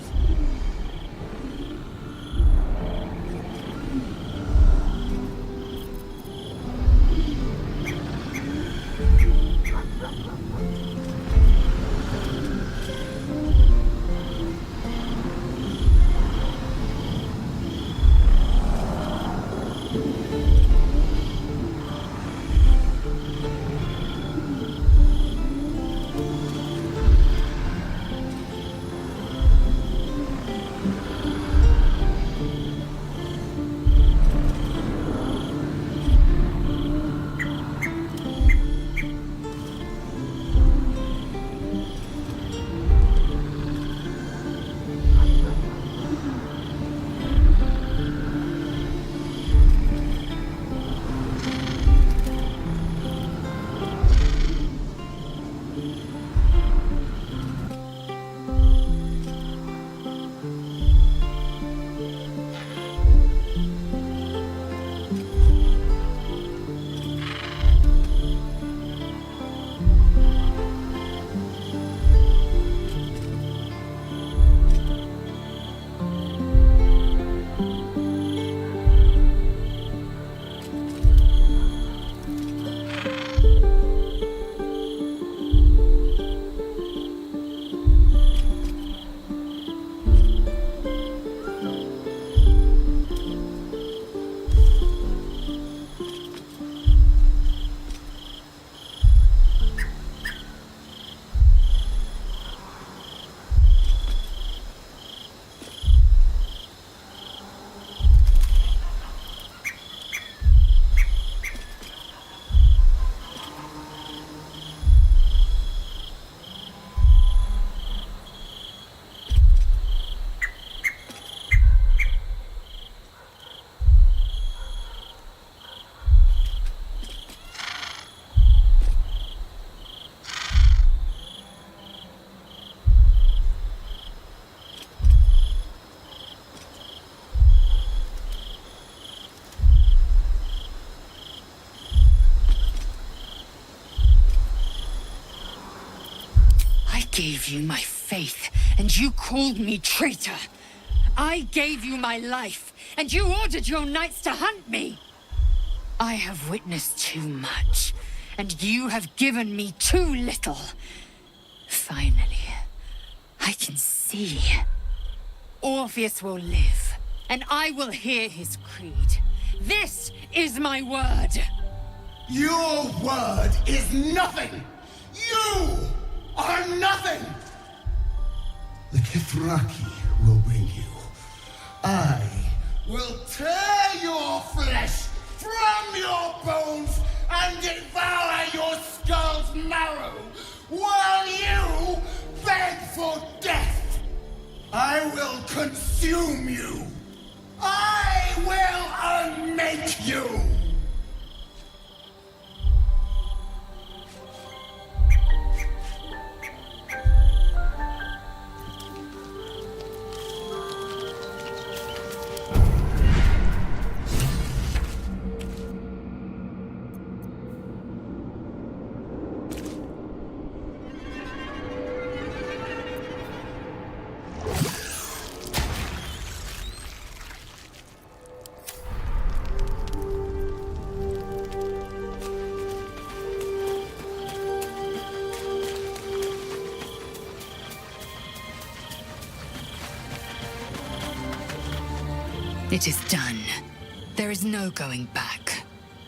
gave you my faith, and you called me traitor. I gave you my life, and you ordered your knights to hunt me. I have witnessed too much, and you have given me too little. Finally, I can see. Orpheus will live, and I will hear his creed. This is my word. Your word is nothing! You are nothing! The Kithraki will bring you. I will tear your flesh from your bones and devour your skull's marrow while you beg for death. I will consume you. I will unmake you. It is done. There is no going back.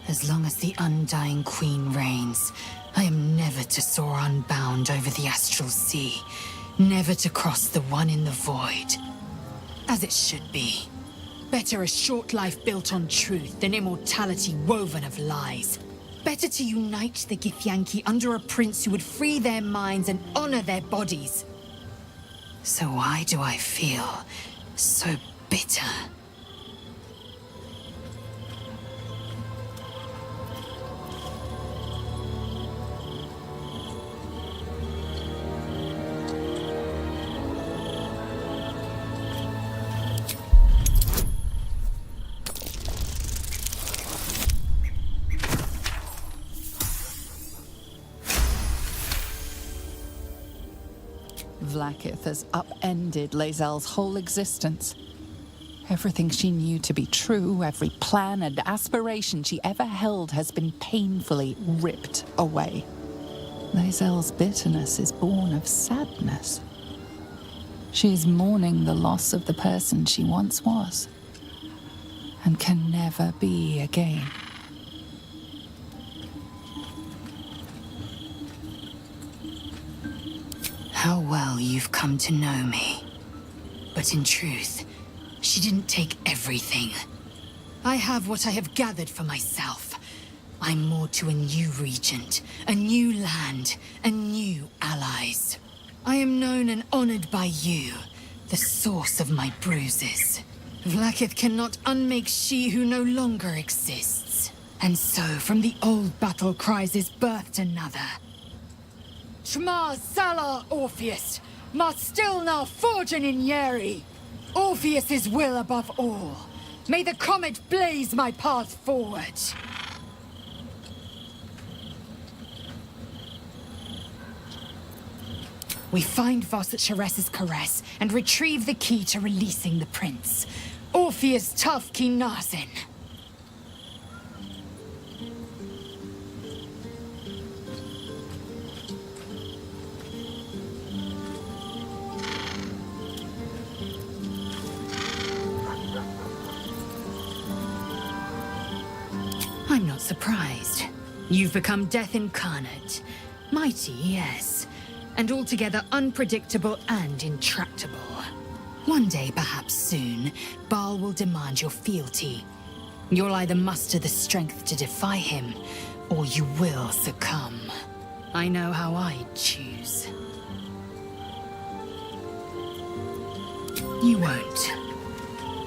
As long as the Undying Queen reigns, I am never to soar unbound over the astral sea, never to cross the one in the void. As it should be. Better a short life built on truth than immortality woven of lies. Better to unite the Githyanki under a prince who would free their minds and honor their bodies. So why do I feel so bitter? Vlaakith has upended Lae'zel's whole existence. Everything she knew to be true, every plan and aspiration she ever held has been painfully ripped away. Lae'zel's bitterness is born of sadness. She is mourning the loss of the person she once was, and can never be again. How well you've come to know me. But in truth, she didn't take everything. I have what I have gathered for myself. I'm more to a new regent, a new land, and new allies. I am known and honored by you, the source of my bruises. Vlaakith cannot unmake she who no longer exists. And so, from the old battle cries is birthed another. Shma Salar Orpheus, Marstilna Forgin in Yeri. Orpheus's will above all. May the comet blaze my path forward. We find Voss at Sharess's caress and retrieve the key to releasing the prince. Orpheus tough Kinazin. I'm not surprised. You've become death incarnate. Mighty, yes. And altogether unpredictable and intractable. One day, perhaps soon, Baal will demand your fealty. You'll either muster the strength to defy him, or you will succumb. I know how I'd choose. You won't.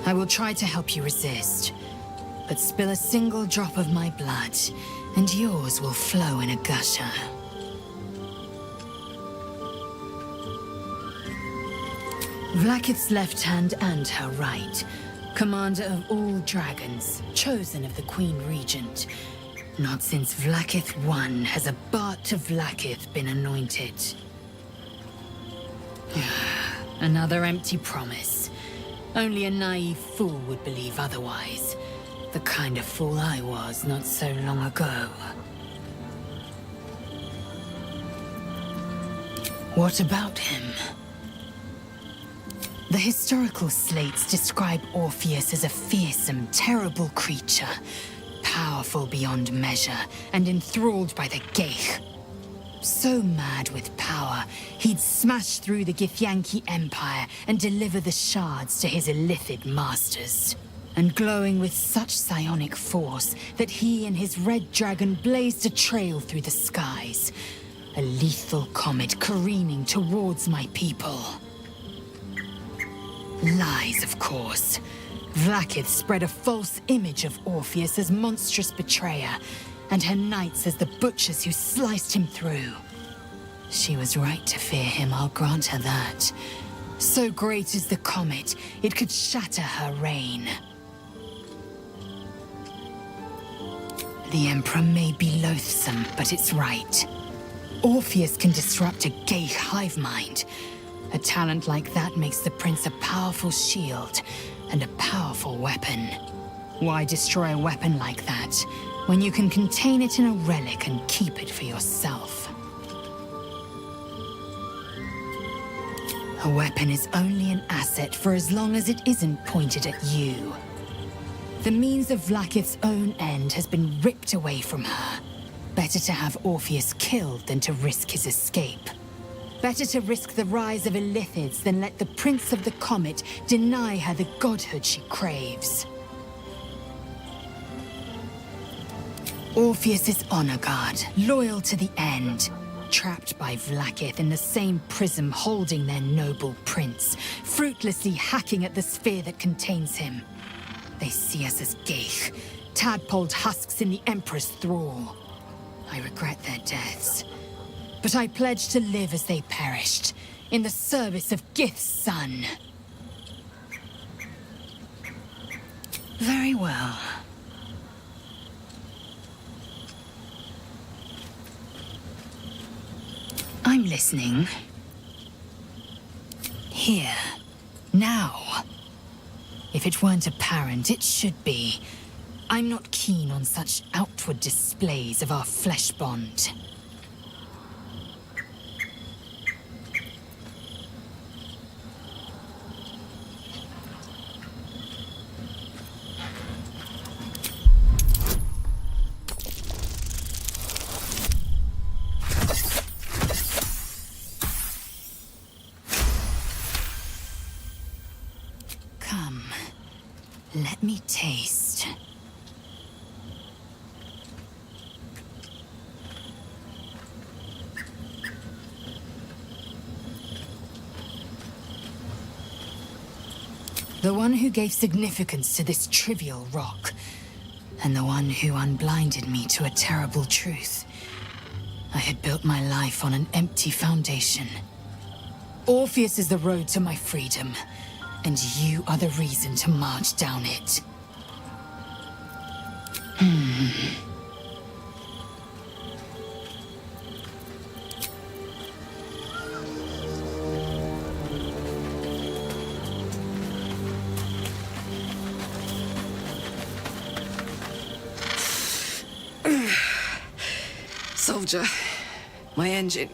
I will try to help you resist. But spill a single drop of my blood, and yours will flow in a gusher. Vlaakith's left hand and her right, commander of all dragons, chosen of the Queen Regent. Not since Vlaakith I has a Bart to Vlaakith been anointed. Another empty promise. Only a naive fool would believe otherwise. The kind of fool I was not so long ago. What about him? The historical slates describe Orpheus as a fearsome, terrible creature, powerful beyond measure, and enthralled by the Geich. So mad with power, he'd smash through the Githyanki Empire and deliver the shards to his illithid masters. And glowing with such psionic force that he and his red dragon blazed a trail through the skies. A lethal comet careening towards my people. Lies, of course. Vlaakith spread a false image of Orpheus as monstrous betrayer, and her knights as the butchers who sliced him through. She was right to fear him, I'll grant her that. So great is the comet, it could shatter her reign. The Emperor may be loathsome, but it's right. Orpheus can disrupt a Geich hive mind. A talent like that makes the Prince a powerful shield and a powerful weapon. Why destroy a weapon like that when you can contain it in a relic and keep it for yourself? A weapon is only an asset for as long as it isn't pointed at you. The means of Vlaakith's own end has been ripped away from her. Better to have Orpheus killed than to risk his escape. Better to risk the rise of Illithids than let the Prince of the Comet deny her the godhood she craves. Orpheus is honor guard, loyal to the end. Trapped by Vlaakith in the same prism holding their noble prince, fruitlessly hacking at the sphere that contains him. They see us as Geich, tadpoled husks in the Emperor's thrall. I regret their deaths, but I pledge to live as they perished, in the service of Gith's son. Very well. I'm listening. Here. Now. If it weren't apparent, it should be. I'm not keen on such outward displays of our flesh bond. Come, let me taste. The one who gave significance to this trivial rock, and the one who unblinded me to a terrible truth. I had built my life on an empty foundation. Orpheus is the road to my freedom, and you are the reason to march down it. Soldier, my engine.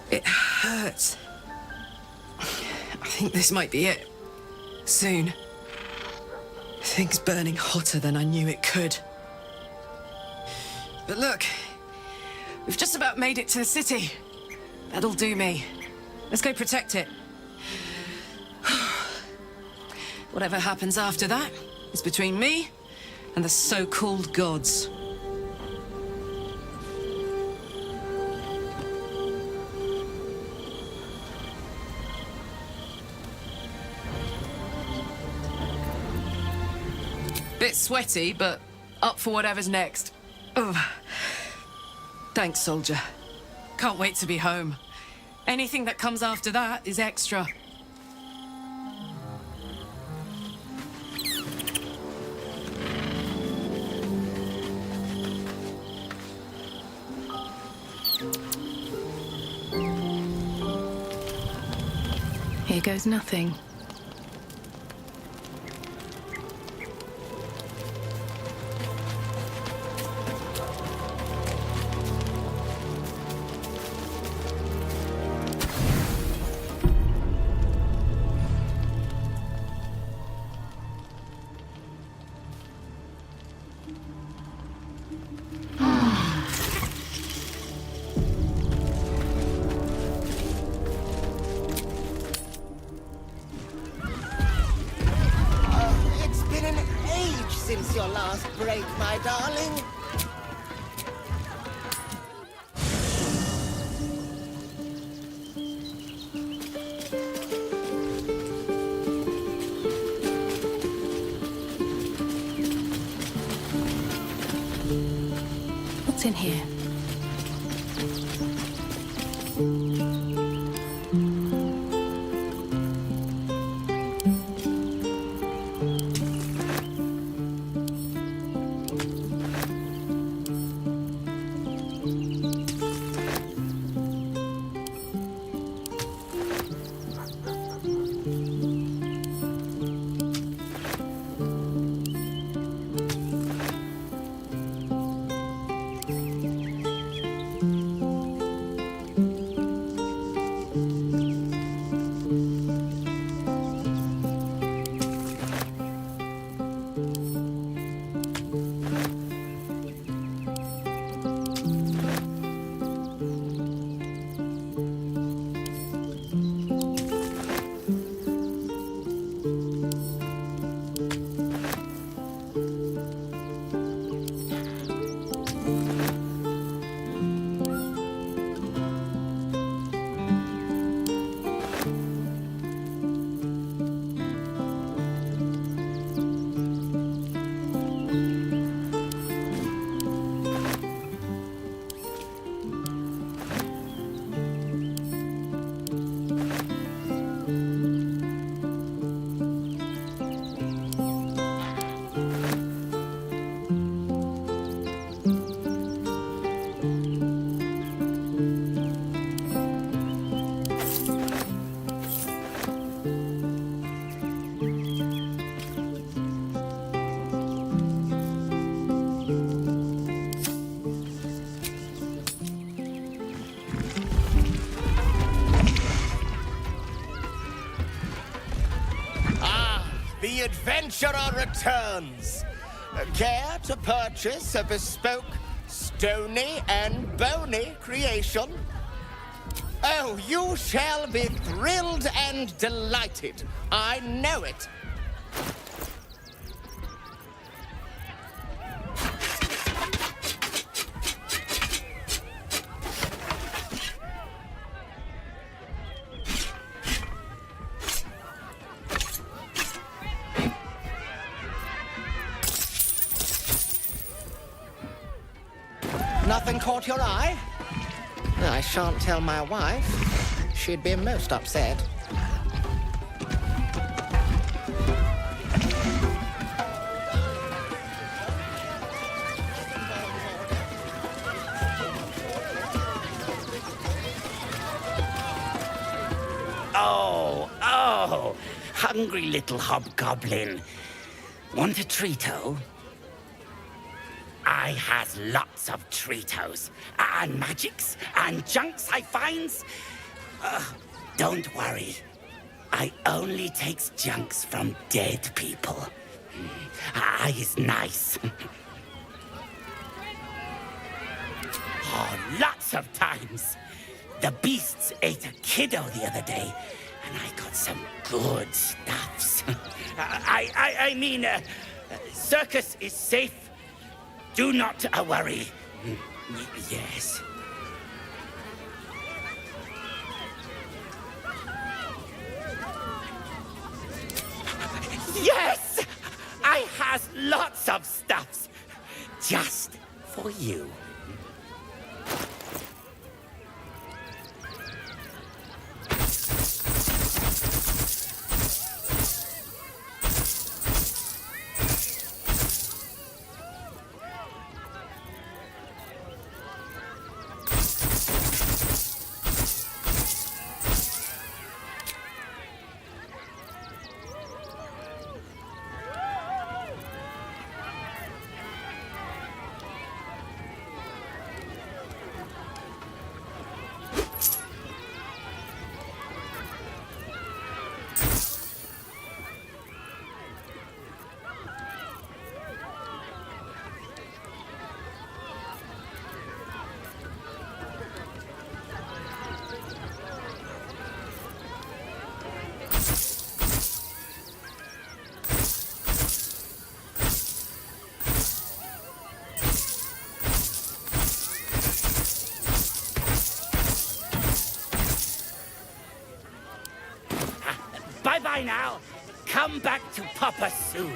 It hurts. I think this might be it. Soon. Things burning hotter than I knew it could. But look, we've just about made it to the city. That'll do me. Let's go protect it. Whatever happens after that is between me and the so-called gods. Bit sweaty, but up for whatever's next. Ugh. Thanks, soldier. Can't wait to be home. Anything that comes after that is extra. Here goes nothing. It's been an age since your last break, my darling. What's in here? The adventurer returns. Care to purchase a bespoke, stony and bony creation? Oh, you shall be thrilled and delighted. I know it. Nothing caught your eye? I shan't tell my wife. She'd be most upset. Oh, hungry little hobgoblin. Want a treato? I has lots of treatos, and magics, and junks I finds. Don't worry. I only takes junks from dead people. I is nice. Oh, lots of times. The beasts ate a kiddo the other day, and I got some good stuffs. I mean, circus is safe. Do not worry. Yes. Yes! I has lots of stuffs. Just for you. Goodbye now. Come back to Papa soon.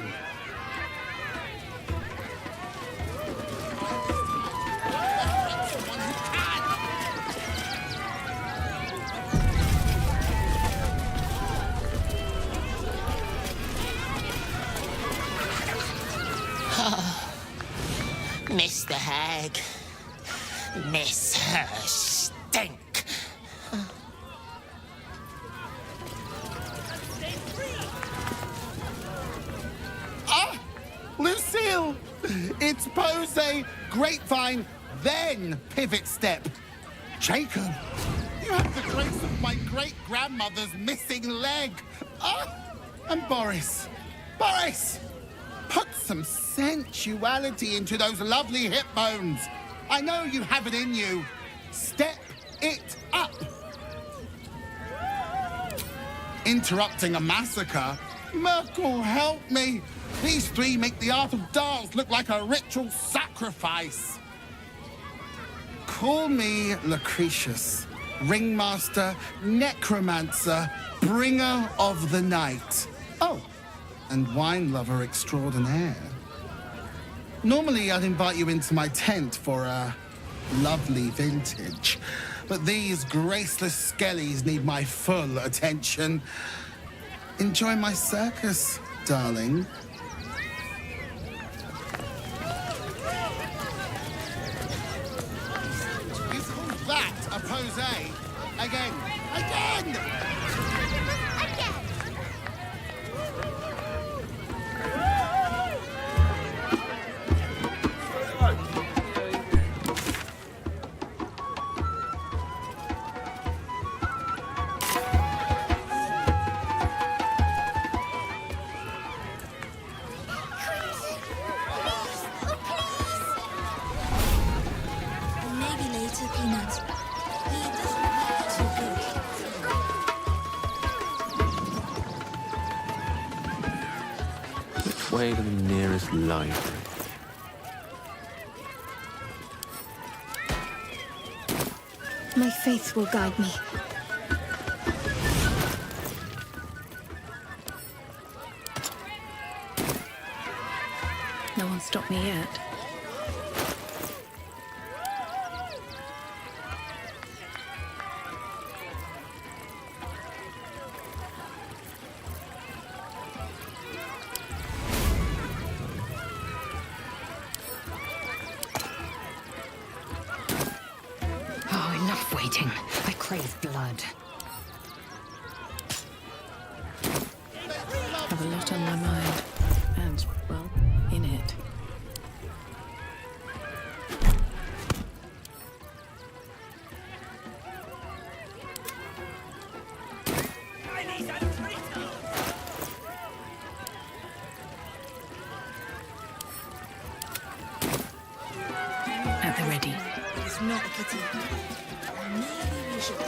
Miss the hag. Miss her stink. Ah! Lucille! It's pose, grapevine, then pivot step. Jacob, you have the grace of my great-grandmother's missing leg. Ah! And Boris. Boris! Put some sensuality into those lovely hip bones. I know you have it in you. Step it up. Interrupting a massacre? Merkel, help me. These three make the art of dance look like a ritual sacrifice. Call me Lucretius, ringmaster, necromancer, bringer of the night. Oh, and wine lover extraordinaire. Normally, I'd invite you into my tent for a lovely vintage, but these graceless skellies need my full attention. Enjoy my circus, darling. You call that a pose? Again! Again! Way to the nearest library. My faith will guide me. No one stopped me yet. Waiting. I crave blood. Have a lot on my mind. And, well, in it. At the ready. It's not a pity. Maybe we should.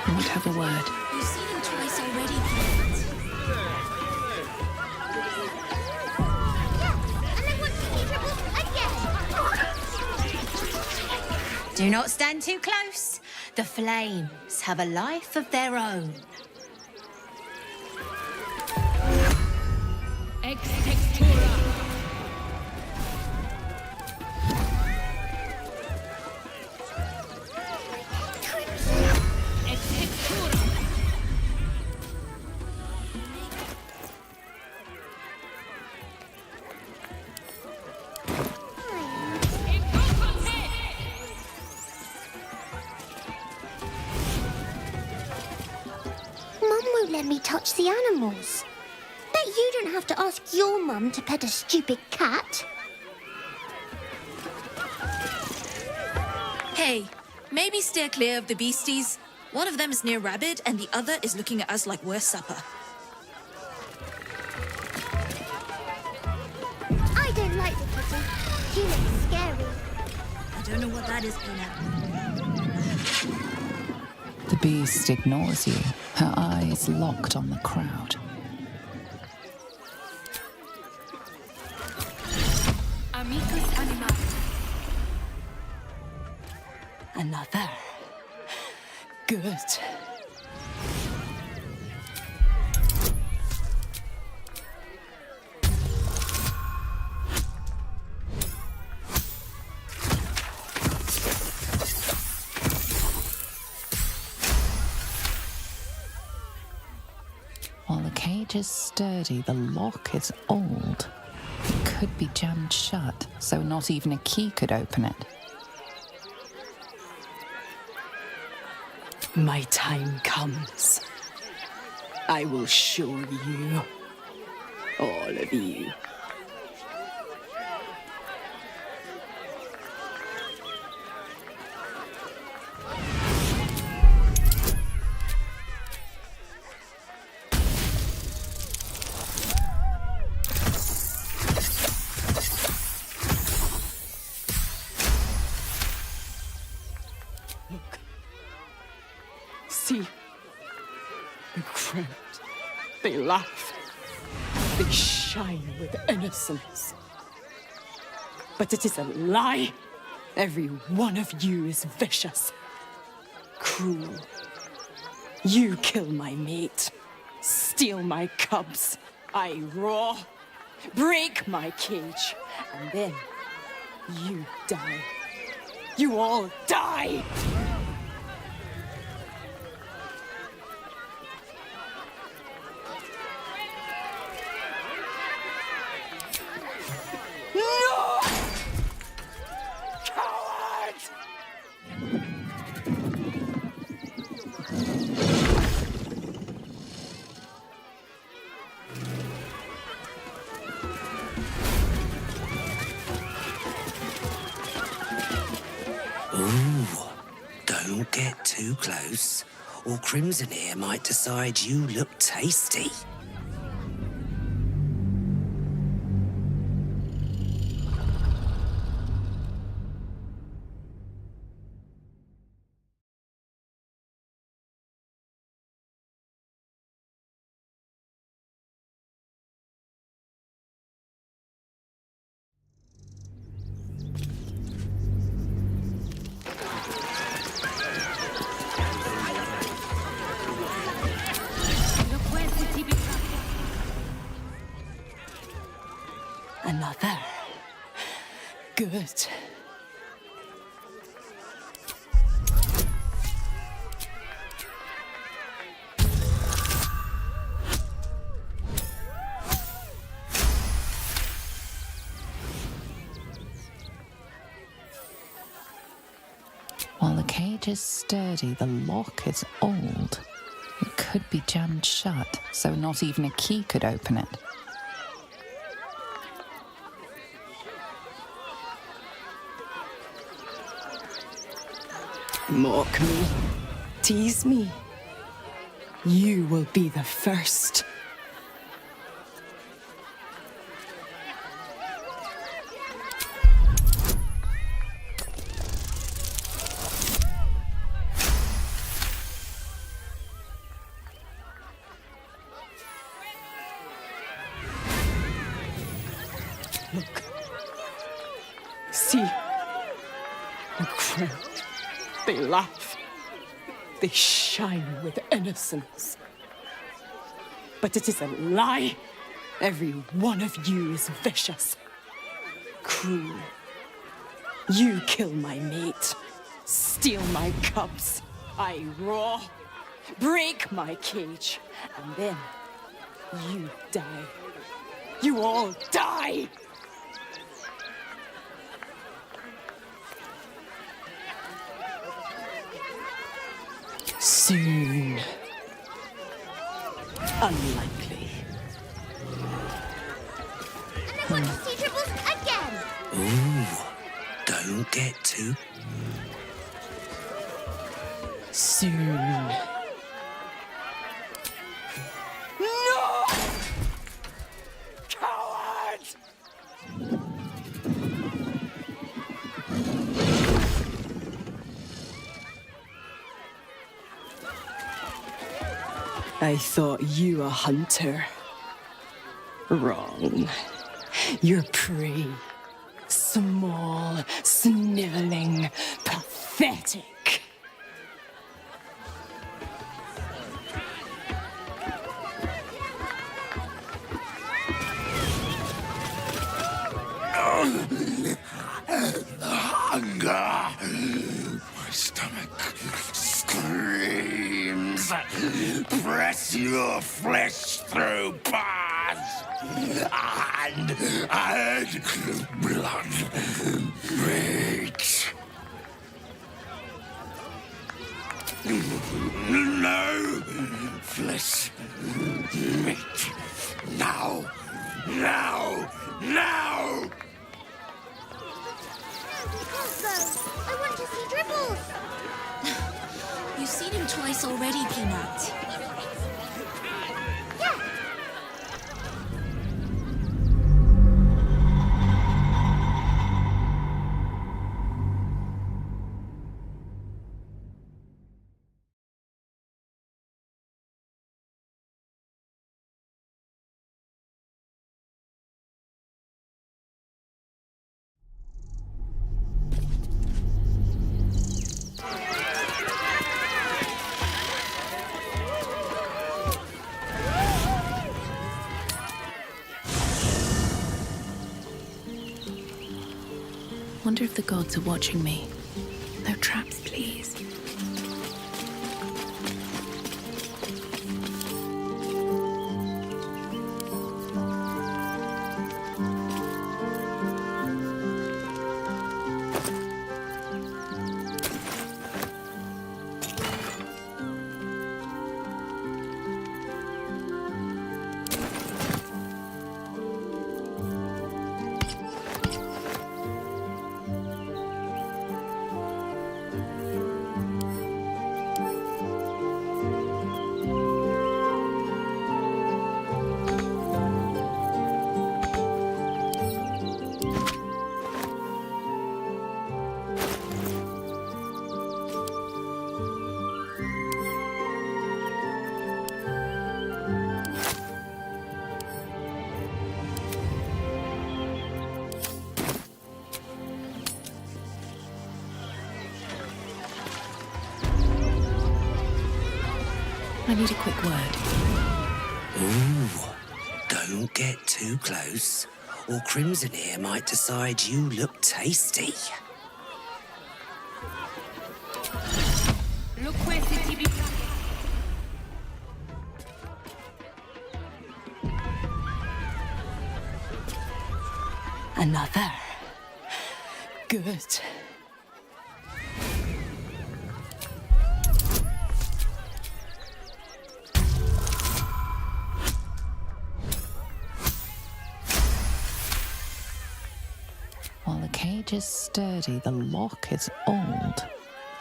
I won't have a word. You've seen him twice already, Do not stand too close. The flames have a life of their own. Ex textura. Ex textura. Mum won't let me touch the animals. Bet you don't have to ask your mum to pet a stupid cat. Hey, maybe steer clear of the beasties. One of them is near Rabbit, and the other is looking at us like we're supper. I don't like the kitty. She looks scary. I Don't know what that is, Peanut. The beast ignores you, her eyes locked on the crowd. Amicus animalis. Another. Good. While the cage is sturdy, the lock is old. It could be jammed shut, so not even a key could open it. My time comes. I will show you. All of you. See, the crowd, they laugh, they shine with innocence. But it is a lie. Every one of you is vicious, cruel. You kill my mate, steal my cubs, I roar, break my cage, and then you die. You all die! No! Cowards! Ooh, don't get too close, or Crimson here might decide you look tasty. Another. Good. While the cage is sturdy, the lock is old. It could be jammed shut, so not even a key could open it. Mock me. Tease me. You will be the first. Look. See. The crowd. They laugh. They shine with innocence. But it is a lie. Every one of you is vicious, cruel. You kill my mate, steal my cubs, I roar, break my cage, and then you die. You all die! Soon. Unlikely. And I want to see Dribbles again! Ooh, don't get too... Soon. No! Cowards! I thought you a hunter. Wrong. You're prey. Small, sniveling, pathetic. Hunger. My stomach screams. Press your flesh through bars. And add blood. Meat. No flesh. Meat. Now. Now. Now. I want to see Dribbles. You've seen him twice already, Peanut. Wonder if the gods are watching me. No traps, please. I need a quick word. Ooh, don't get too close, or Crimson here might decide you look tasty. Another. Good. While the cage is sturdy, the lock is old.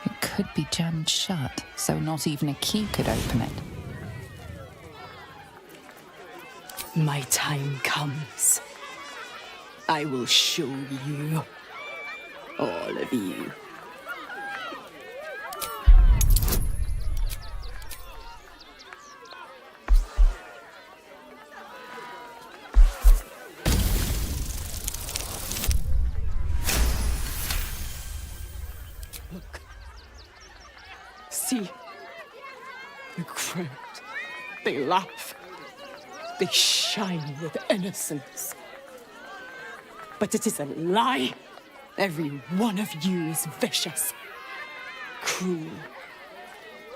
It could be jammed shut, so not even a key could open it. My time comes. I will show you. All of you. Look. See. The crowd. They laugh. They shine with innocence. But it is a lie. Every one of you is vicious, cruel.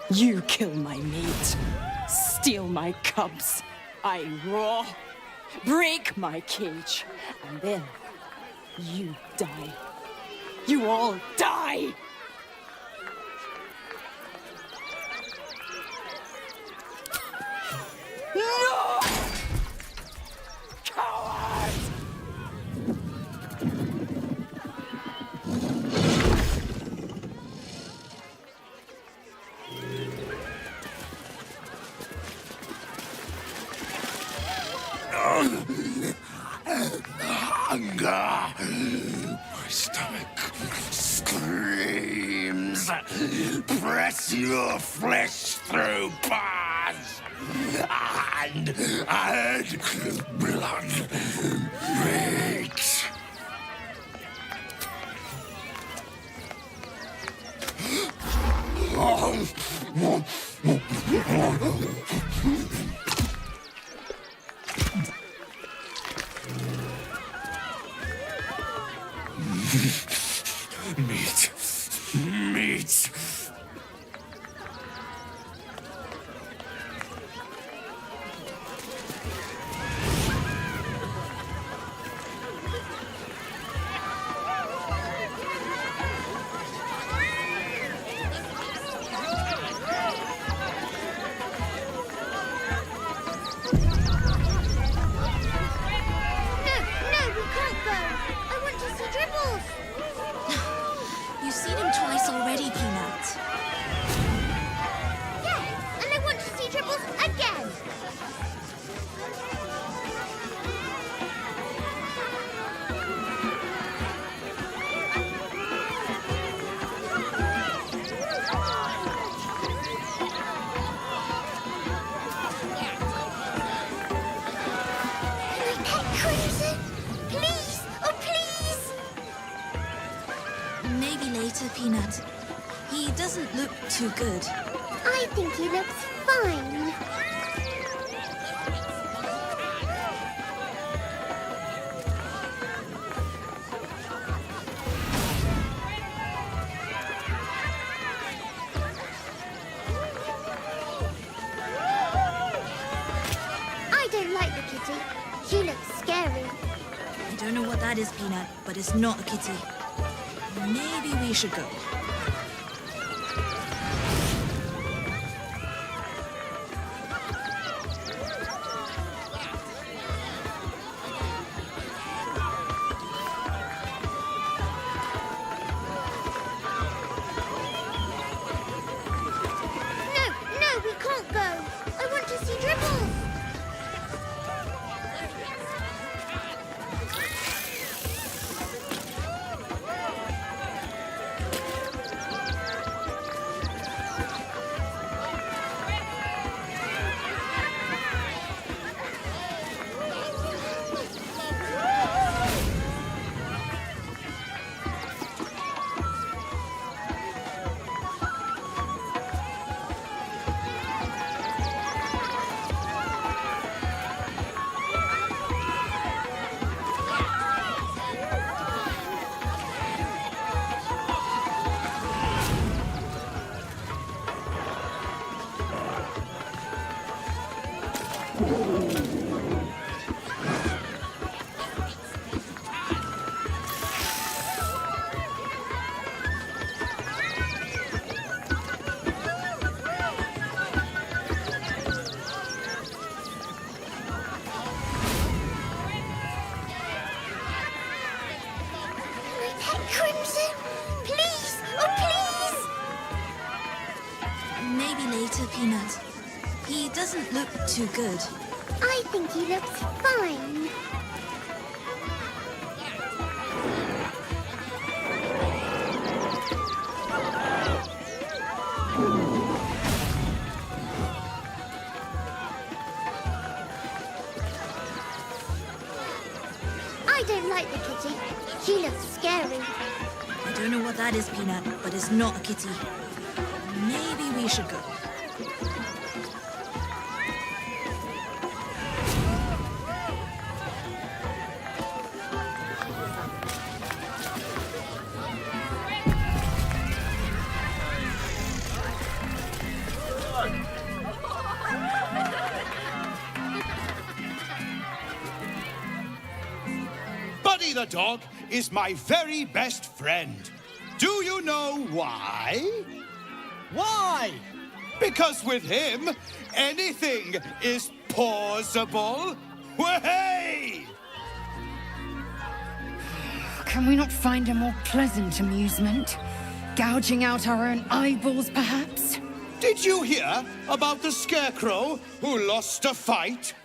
You kill my mate, steal my cubs. I roar, break my cage, and then you die. You all die! No! Coward! Hunger. My stomach screams. Press your flesh through bars. and blood meat. Meat. Meat. No, we can't go. I want to see Dribbles. You've seen him twice already, Peanut. Yes, and I want to see Dribbles again. Can I pet Crimson? Please, oh please. Maybe later, Peanut. He doesn't look too good. I think he looks fine. I don't like the kitty. She looks scary. I don't know what that is, Peanut, but it's not a kitty. Maybe we should go. No, we can't go. I want to see Dribbles. Can I pet Crimson? Please, oh please. Maybe later, Peanut. He doesn't look too good. I think he looks fine. I don't like the kitty. She looks scary. I don't know what that is, Peanut, but it's not a kitty. Maybe we should go. Buddy the dog is my very best friend. Do you know why? Why? Because with him, anything is possible. Way! Can we not find a more pleasant amusement? Gouging out our own eyeballs, perhaps? Did you hear about the scarecrow who lost a fight?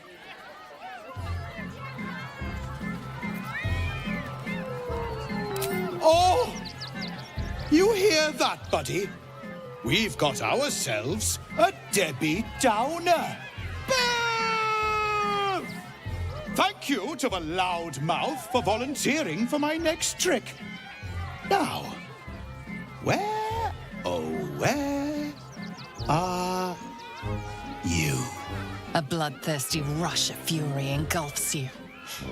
Oh! You hear that, buddy? We've got ourselves a Debbie Downer. Thank you to the loud mouth for volunteering for my next trick. Now, where, oh, where are you? A bloodthirsty rush of fury engulfs you.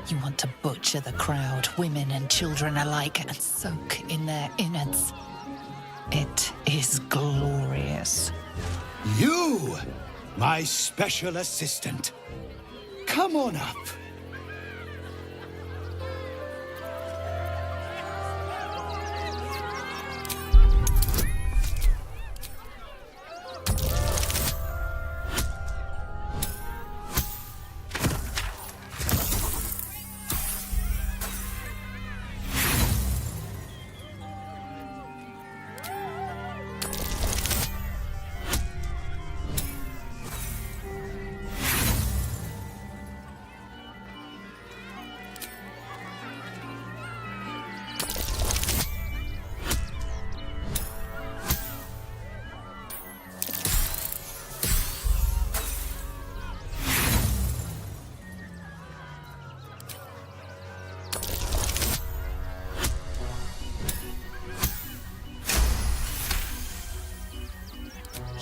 You want to butcher the crowd, women and children alike, and soak in their innards. It is glorious. You, my special assistant. Come on up.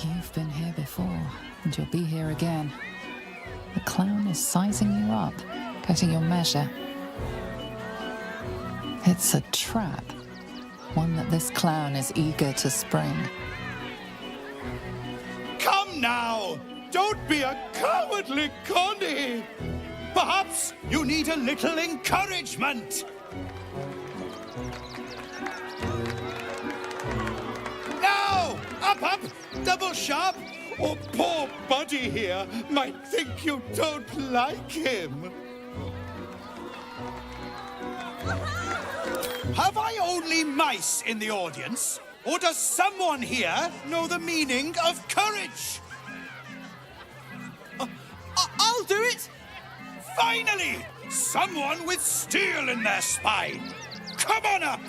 You've been here before, and you'll be here again. The clown is sizing you up, getting your measure. It's a trap, one that this clown is eager to spring. Come now! Don't be a cowardly Connie! Perhaps you need a little encouragement. Now! Up! Double sharp! Or poor Buddy here might think you don't like him. Have I only mice in the audience? Or does someone here know the meaning of courage? I'll do it! Finally! Someone with steel in their spine! Come on up!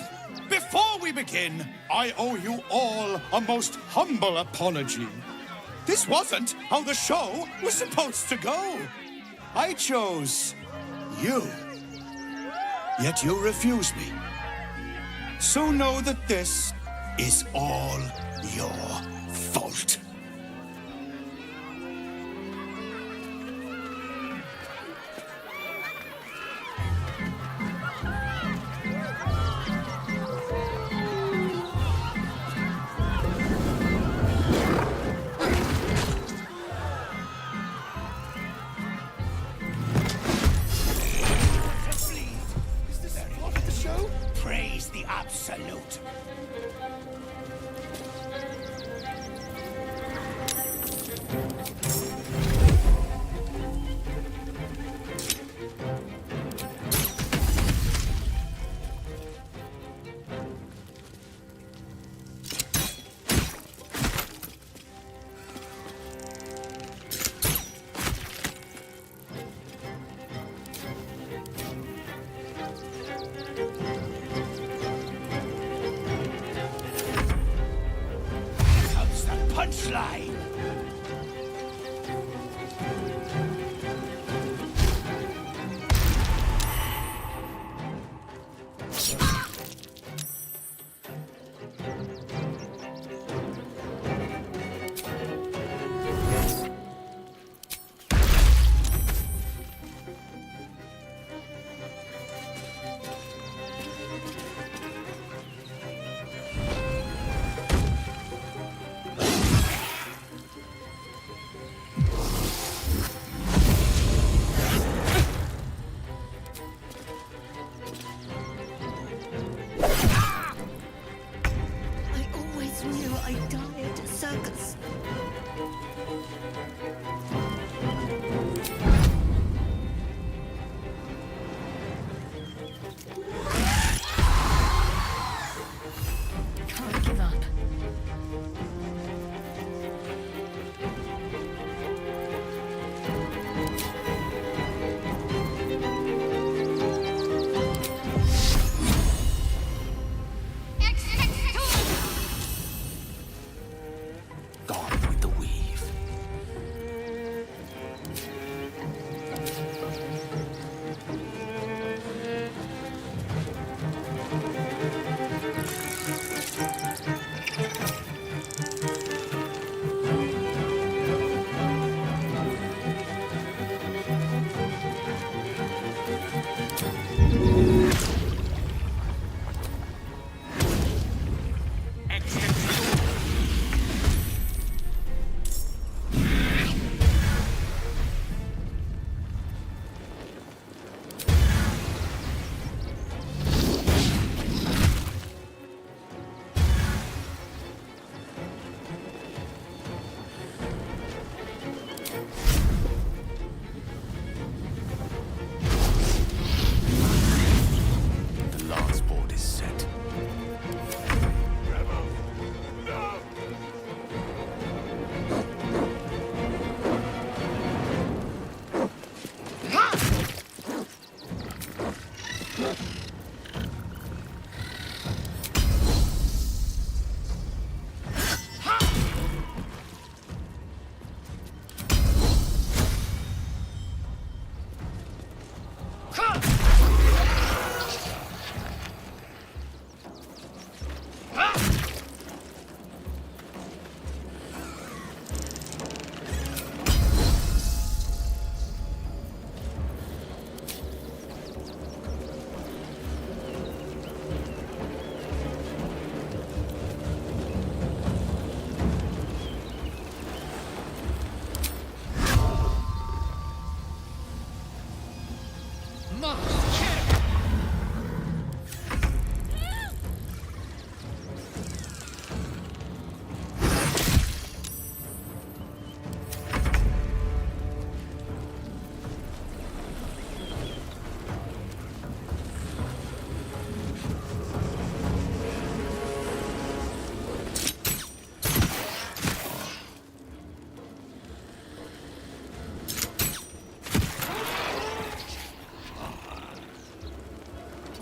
Before we begin, I owe you all a most humble apology. This wasn't how the show was supposed to go. I chose you. Yet you refuse me. So know that this is all your fault. Praise the absolute. Punchline!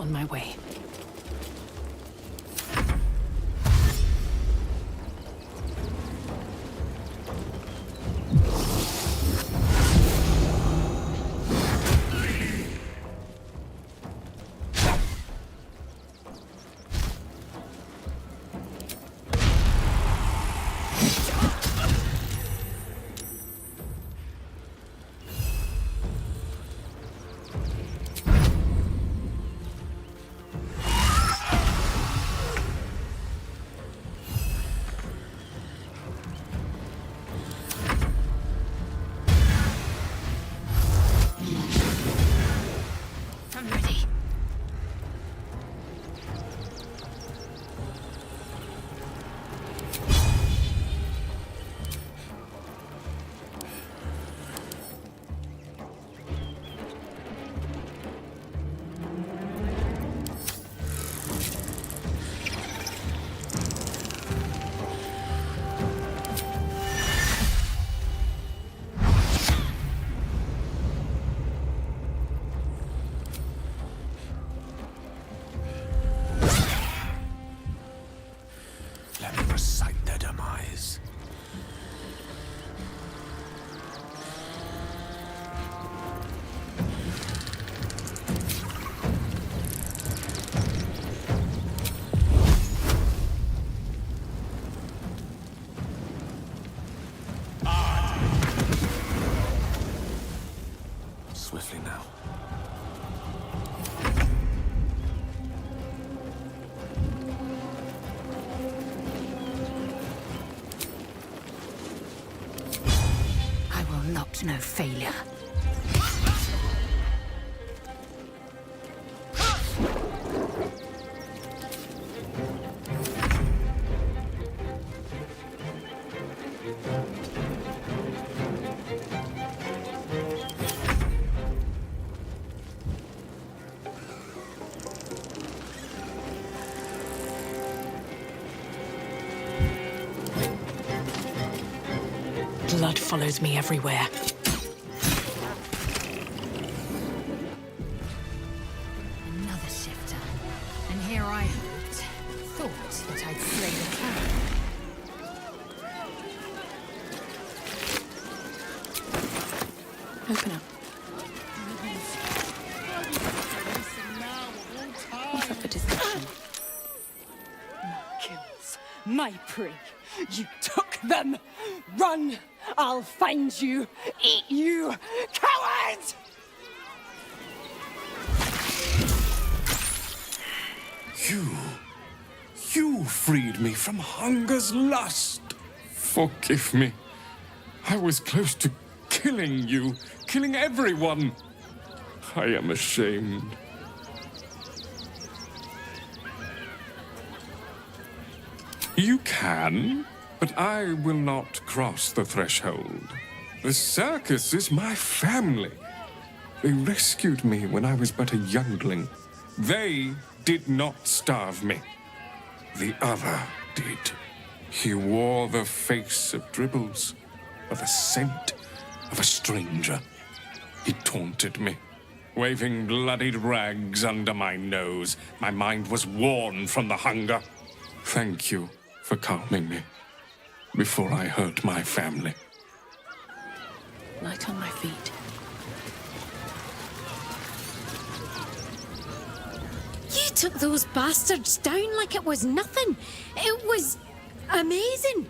On my way. I'm ready. Let me recite their demise. Swiftly now. I will not know failure. Blood follows me everywhere. Another shifter. And here I thought that I'd slay the cat. Open up. What's up for discussion? Kills my prey. You took them. Run! I'll find you. Eat you, coward! You freed me from hunger's lust. Forgive me. I was close to killing you, killing everyone. I am ashamed. You can, but I will not cross the threshold. The circus is my family. They rescued me when I was but a youngling. They did not starve me. The other did. He wore the face of Dribbles, of a scent of a stranger. He taunted me, waving bloodied rags under my nose. My mind was worn from the hunger. Thank you for calming me before I hurt my family. Light on my feet. You took those bastards down like it was nothing. It was amazing.